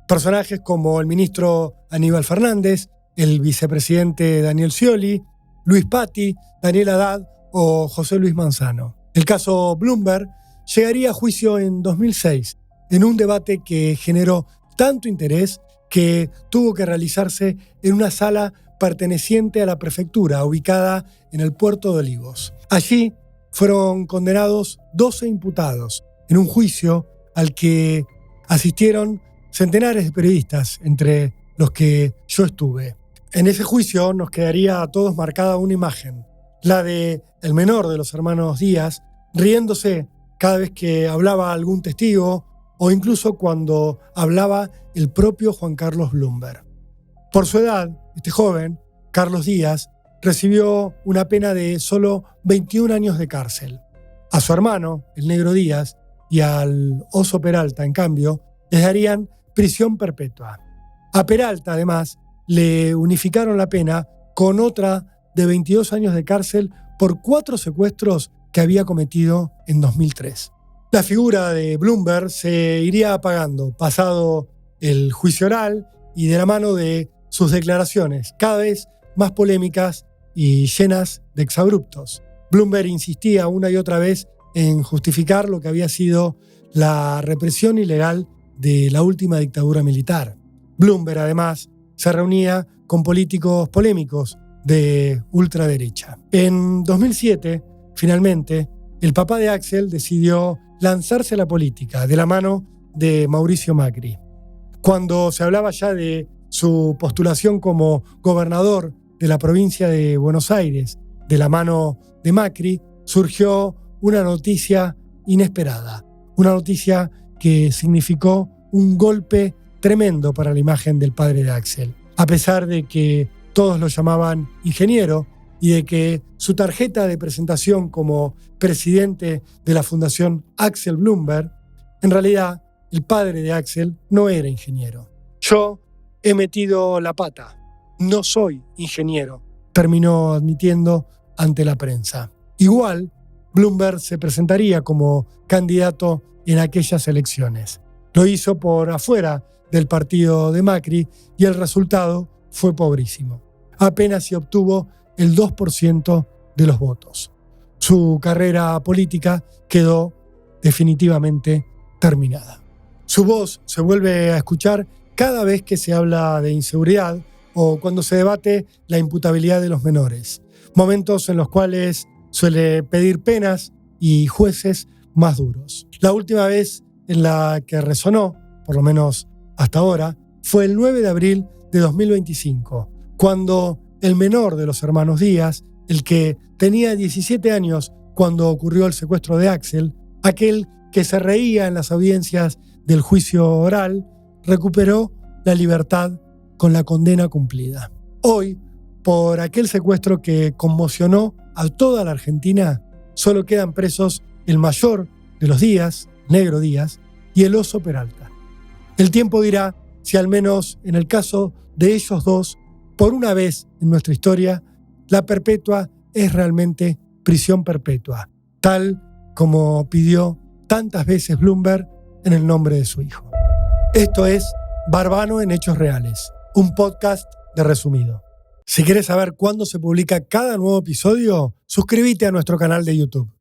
[SPEAKER 3] Personajes como el ministro Aníbal Fernández, el vicepresidente Daniel Scioli, Luis Patti, Daniel Haddad o José Luis Manzano. El caso Bloomberg llegaría a juicio en 2006, en un debate que generó tanto interés que tuvo que realizarse en una sala perteneciente a la prefectura, ubicada en el puerto de Olivos. Allí fueron condenados 12 imputados en un juicio al que asistieron centenares de periodistas, entre los que yo estuve. En ese juicio nos quedaría a todos marcada una imagen, la de el menor de los hermanos Díaz, riéndose cada vez que hablaba algún testigo o incluso cuando hablaba el propio Juan Carlos Bloomberg. Por su edad, este joven, Carlos Díaz, recibió una pena de solo 21 años de cárcel. A su hermano, el Negro Díaz, y al Oso Peralta, en cambio, les darían prisión perpetua. A Peralta, además, le unificaron la pena con otra de 22 años de cárcel por 4 secuestros que había cometido en 2003. La figura de Bloomberg se iría apagando, pasado el juicio oral y de la mano de sus declaraciones, cada vez más polémicas y llenas de exabruptos. Bloomberg insistía una y otra vez en justificar lo que había sido la represión ilegal de la última dictadura militar. Bloomberg, además, se reunía con políticos polémicos de ultraderecha. En 2007, finalmente, el papá de Axel decidió lanzarse a la política de la mano de Mauricio Macri. Cuando se hablaba ya de su postulación como gobernador de la provincia de Buenos Aires, de la mano de Macri, surgió una noticia inesperada, una noticia que significó un golpe tremendo para la imagen del padre de Axel. A pesar de que todos lo llamaban ingeniero y de que su tarjeta de presentación como presidente de la Fundación Axel Bloomberg, en realidad el padre de Axel no era ingeniero. Yo he metido la pata, no soy ingeniero, terminó admitiendo ante la prensa. Igual, Bloomberg se presentaría como candidato en aquellas elecciones. Lo hizo por afuera del partido de Macri y el resultado fue pobrísimo. Apenas se obtuvo el 2% de los votos. Su carrera política quedó definitivamente terminada. Su voz se vuelve a escuchar cada vez que se habla de inseguridad o cuando se debate la imputabilidad de los menores, momentos en los cuales suele pedir penas y jueces más duros. La última vez en la que resonó, por lo menos hasta ahora, fue el 9 de abril de 2025, cuando el menor de los hermanos Díaz, el que tenía 17 años cuando ocurrió el secuestro de Axel, aquel que se reía en las audiencias del juicio oral, recuperó la libertad con la condena cumplida. Hoy, por aquel secuestro que conmocionó a toda la Argentina, solo quedan presos el mayor de los Díaz, Negro Díaz, y el Oso Peralta. El tiempo dirá si al menos en el caso de ellos dos, por una vez en nuestra historia, la perpetua es realmente prisión perpetua, tal como pidió tantas veces Bloomberg en el nombre de su hijo. Esto es Barbano en Hechos Reales, un podcast de Resumido. Si quieres saber cuándo se publica cada nuevo episodio, suscríbete a nuestro canal de YouTube.